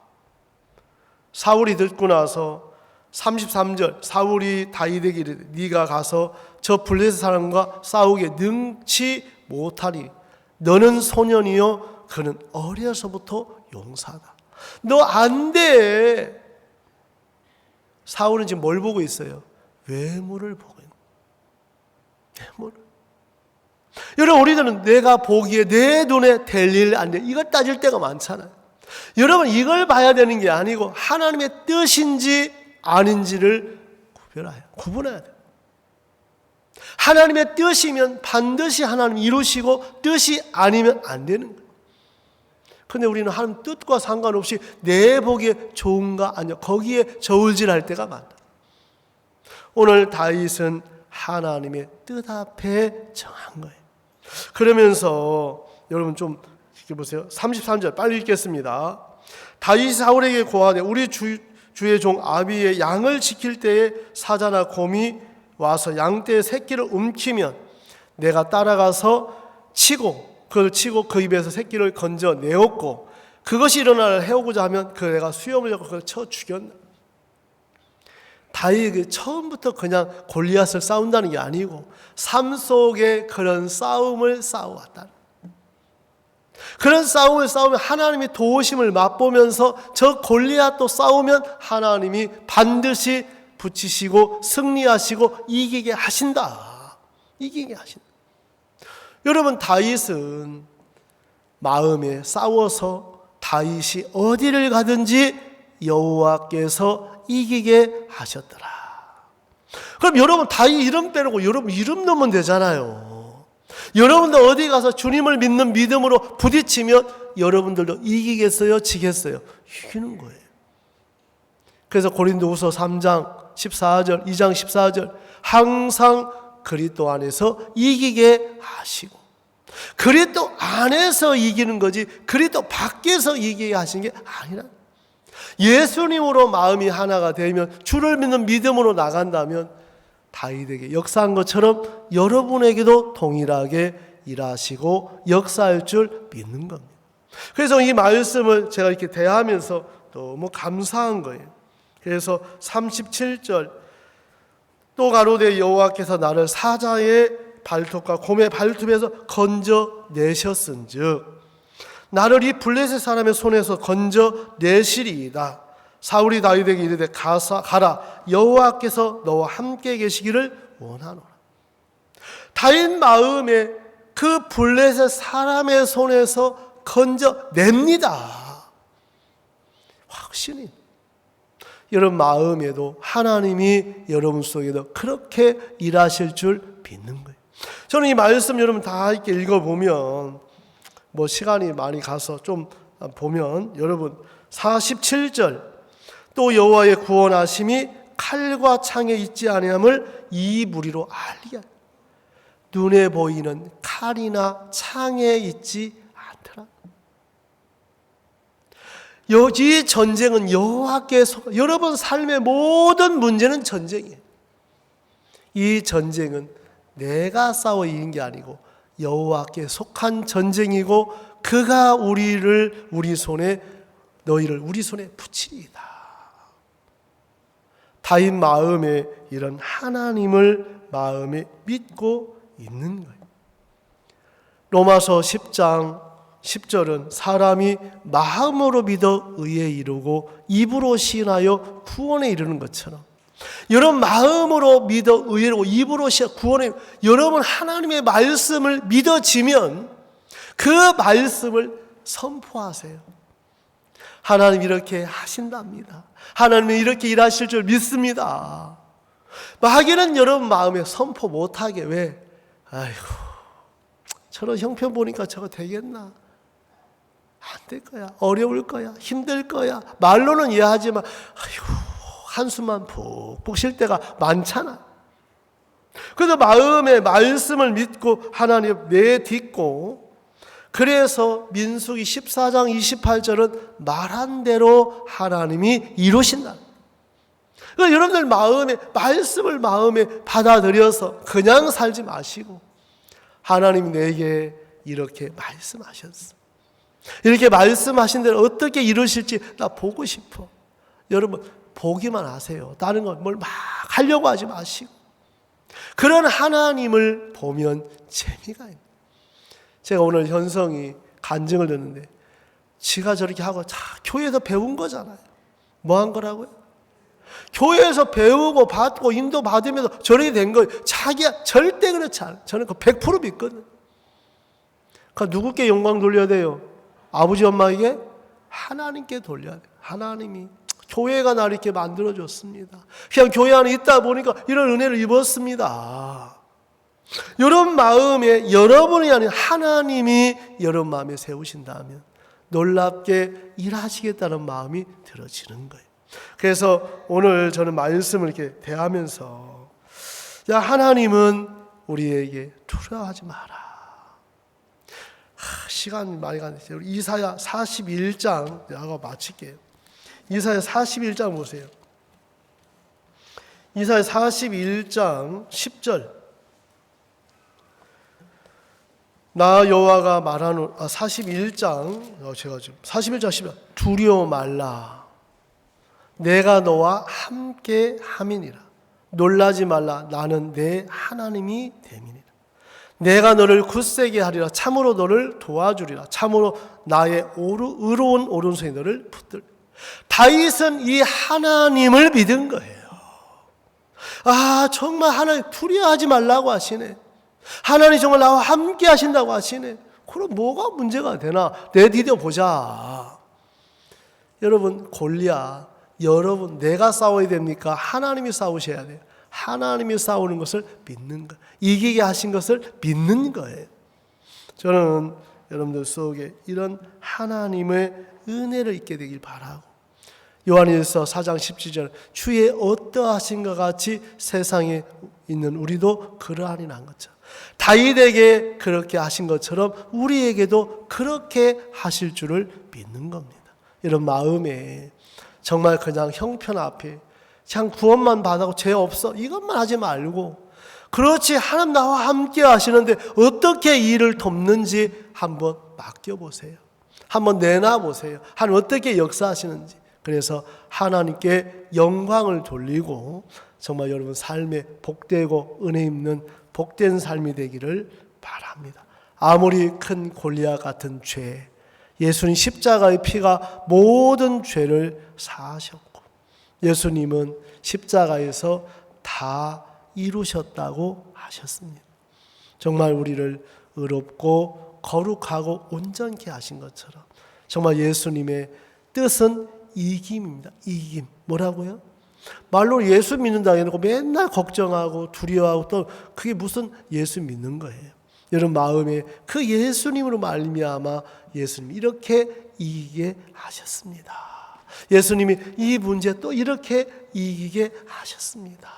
사울이 듣고 나서 33절, 사울이 다윗에게 이르되 네가 가서 저 블레셋 사람과 싸우게 능치 못하리. 너는 소년이요 그는 어려서부터 용사다. 너 안 돼. 사울은 지금 뭘 보고 있어요? 외모를 보고 있는 거예요. 외모를. 여러분, 우리들은 내가 보기에 내 눈에 될 일 안 돼, 이걸 따질 때가 많잖아요. 여러분, 이걸 봐야 되는 게 아니고 하나님의 뜻인지 아닌지를 구분해야 돼요. 하나님의 뜻이면 반드시 하나님 이루시고 뜻이 아니면 안 되는 거예요. 그런데 우리는 하나님 뜻과 상관없이 내 보기에 좋은가 아니야, 거기에 저울질할 때가 많다. 오늘 다윗은 하나님의 뜻 앞에 정한 거예요. 그러면서 여러분 좀 보세요. 33절 빨리 읽겠습니다. 다윗이 사울에게 고하되 우리 주의 종 아비의 양을 지킬 때에 사자나 곰이 와서 양떼의 새끼를 움키면 내가 따라가서 그걸 치고 그 입에서 새끼를 건져 내었고 그것이 일어나를 해오고자 하면 내가 수염을 잡고 그걸 쳐 죽였나. 다윗이 처음부터 그냥 골리앗을 싸운다는 게 아니고 삶 속에 그런 싸움을 싸워왔다. 그런 싸움을 싸우면 하나님이 도우심을 맛보면서 저 골리앗도 싸우면 하나님이 반드시 붙이시고 승리하시고 이기게 하신다. 이기게 하신다. 여러분, 다윗은 마음에 싸워서 다윗이 어디를 가든지 여호와께서 이기게 하셨더라. 그럼 여러분, 다윗 이름 빼놓고 여러분 이름 넣으면 되잖아요. 여러분들 어디 가서 주님을 믿는 믿음으로 부딪히면 여러분들도 이기겠어요? 지겠어요? 이기는 거예요. 그래서 고린도후서 3장 14절, 2장 14절 항상 그리스도 안에서 이기게 하시고, 그리스도 안에서 이기는 거지 그리스도 밖에서 이기게 하신 게 아니라, 예수님으로 마음이 하나가 되면, 주를 믿는 믿음으로 나간다면 다윗에게 역사한 것처럼 여러분에게도 동일하게 일하시고 역사할 줄 믿는 겁니다. 그래서 이 말씀을 제가 이렇게 대하면서 너무 감사한 거예요. 그래서 37절, 또 가로되 여호와께서 나를 사자의 발톱과 곰의 발톱에서 건져 내셨은즉 나를 이 블레셋 사람의 손에서 건져 내시리이다. 사울이 다윗에게 이르되 가라, 여호와께서 너와 함께 계시기를 원하노라. 다윗 마음에 그 블레셋 사람의 손에서 건져 냅니다. 확신이. 여러분 마음에도 하나님이 여러분 속에도 그렇게 일하실 줄 믿는 거예요. 저는 이 말씀 여러분 다 이렇게 읽어보면, 뭐 시간이 많이 가서 좀 보면, 여러분 47절, 또 여호와의 구원하심이 칼과 창에 있지 아니함을 이 무리로 알게 하라. 눈에 보이는 칼이나 창에 있지 않더라. 이 전쟁은 여호와께 속, 여러분 삶의 모든 문제는 전쟁이에요. 이 전쟁은 내가 싸워 이긴 게 아니고 여호와께 속한 전쟁이고, 그가 우리를 너희를 우리 손에 붙이리이다. 다윗 마음에 이런 하나님을 마음에 믿고 있는 거예요. 로마서 10장 10절은 사람이 마음으로 믿어 의에 이르고 입으로 시인하여 구원에 이르는 것처럼, 여러분 마음으로 믿어 의로 입으로 구원에, 여러분 하나님의 말씀을 믿어지면 그 말씀을 선포하세요. 하나님 이렇게 하신답니다. 하나님이 이렇게 일하실 줄 믿습니다. 마귀는 여러분 마음에 선포 못하게, 왜? 아이고 저런 형편 보니까 저거 되겠나? 안 될 거야. 어려울 거야. 힘들 거야. 말로는 이해하지만 아이고 한숨만 푹푹 쉴 때가 많잖아. 그래서 마음의 말씀을 믿고 하나님 내딛고, 그래서 민수기 14장 28절은 말한 대로 하나님이 이루신다. 그러니까 여러분들 마음에 말씀을 마음에 받아들여서 그냥 살지 마시고, 하나님이 내게 이렇게 말씀하셨어. 이렇게 말씀하신 대로 어떻게 이루실지 나 보고 싶어. 여러분 보기만 하세요. 다른 건 뭘 막 하려고 하지 마시고, 그런 하나님을 보면 재미가 있는. 제가 오늘 현성이 간증을 듣는데, 지가 저렇게 하고 다 교회에서 배운 거잖아요. 뭐 한 거라고요? 교회에서 배우고 받고 인도 받으면서 저렇게 된 거예요. 자기가 절대 그렇지 않아요. 저는 그 100% 믿거든요. 그러니까 누구께 영광 돌려야 돼요? 아버지 엄마에게? 하나님께 돌려야 돼요. 하나님이 교회가 나를 이렇게 만들어줬습니다. 그냥 교회 안에 있다 보니까 이런 은혜를 입었습니다. 여러분 마음에, 여러분이 아닌 하나님이 여러분 마음에 세우신다면 놀랍게 일하시겠다는 마음이 들어지는 거예요. 그래서 오늘 저는 말씀을 이렇게 대하면서, 야 하나님은 우리에게 두려워하지 마라. 시간이 많이 가는데 이사야 41장 내가 마칠게요. 이사야 41장 보세요. 이사야 41장 10절. 나 여호와가 말하노, 41장, 제가 지금 41장 10절. 두려워 말라. 내가 너와 함께 함이니라. 놀라지 말라. 나는 내 하나님이 됨이니라. 내가 너를 굳세게 하리라. 참으로 너를 도와주리라. 참으로 나의 의로운 오른손이 너를 붙들리라. 다윗은 이 하나님을 믿은 거예요. 아 정말 하나님 두려워하지 말라고 하시네. 하나님 정말 나와 함께 하신다고 하시네. 그럼 뭐가 문제가 되나? 내디뎌 보자. 여러분 골리앗, 여러분 내가 싸워야 됩니까? 하나님이 싸우셔야 돼요. 하나님이 싸우는 것을 믿는 거, 이기게 하신 것을 믿는 거예요. 저는 여러분들 속에 이런 하나님의 은혜를 있게 되길 바라고, 요한일서 4장 17절 주의 어떠하신가 같이 세상에 있는 우리도 그러하니라 한 것처럼 다윗에게 그렇게 하신 것처럼 우리에게도 그렇게 하실 줄을 믿는 겁니다. 이런 마음에 정말 그냥 형편 앞에 그냥 구원만 받아고 죄 없어 이것만 하지 말고 그렇지 하나님 나와 함께 하시는데 어떻게 이 일을 돕는지 한번 맡겨보세요. 한번 내놔보세요. 하나님 어떻게 역사하시는지. 그래서 하나님께 영광을 돌리고 정말 여러분 삶에 복되고 은혜 있는 복된 삶이 되기를 바랍니다. 아무리 큰 골리앗 같은 죄, 예수님 십자가의 피가 모든 죄를 사하셨고 예수님은 십자가에서 다 이루셨다고 하셨습니다. 정말 우리를 의롭고 거룩하고 온전케 하신 것처럼 정말 예수님의 뜻은 이김입니다. 이김. 뭐라고요? 말로 예수 믿는다 해놓고 맨날 걱정하고 두려워하고 또 그게 무슨 예수 믿는 거예요. 여러분 마음에 그 예수님으로 말미암아 예수님이 이렇게 이기게 하셨습니다. 예수님이 이 문제 또 이렇게 이기게 하셨습니다.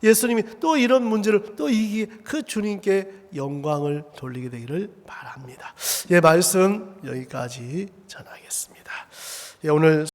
예수님이 또 이런 문제를 또 이기게 그 주님께 영광을 돌리게 되기를 바랍니다. 예, 말씀 여기까지 전하겠습니다. 예, 오늘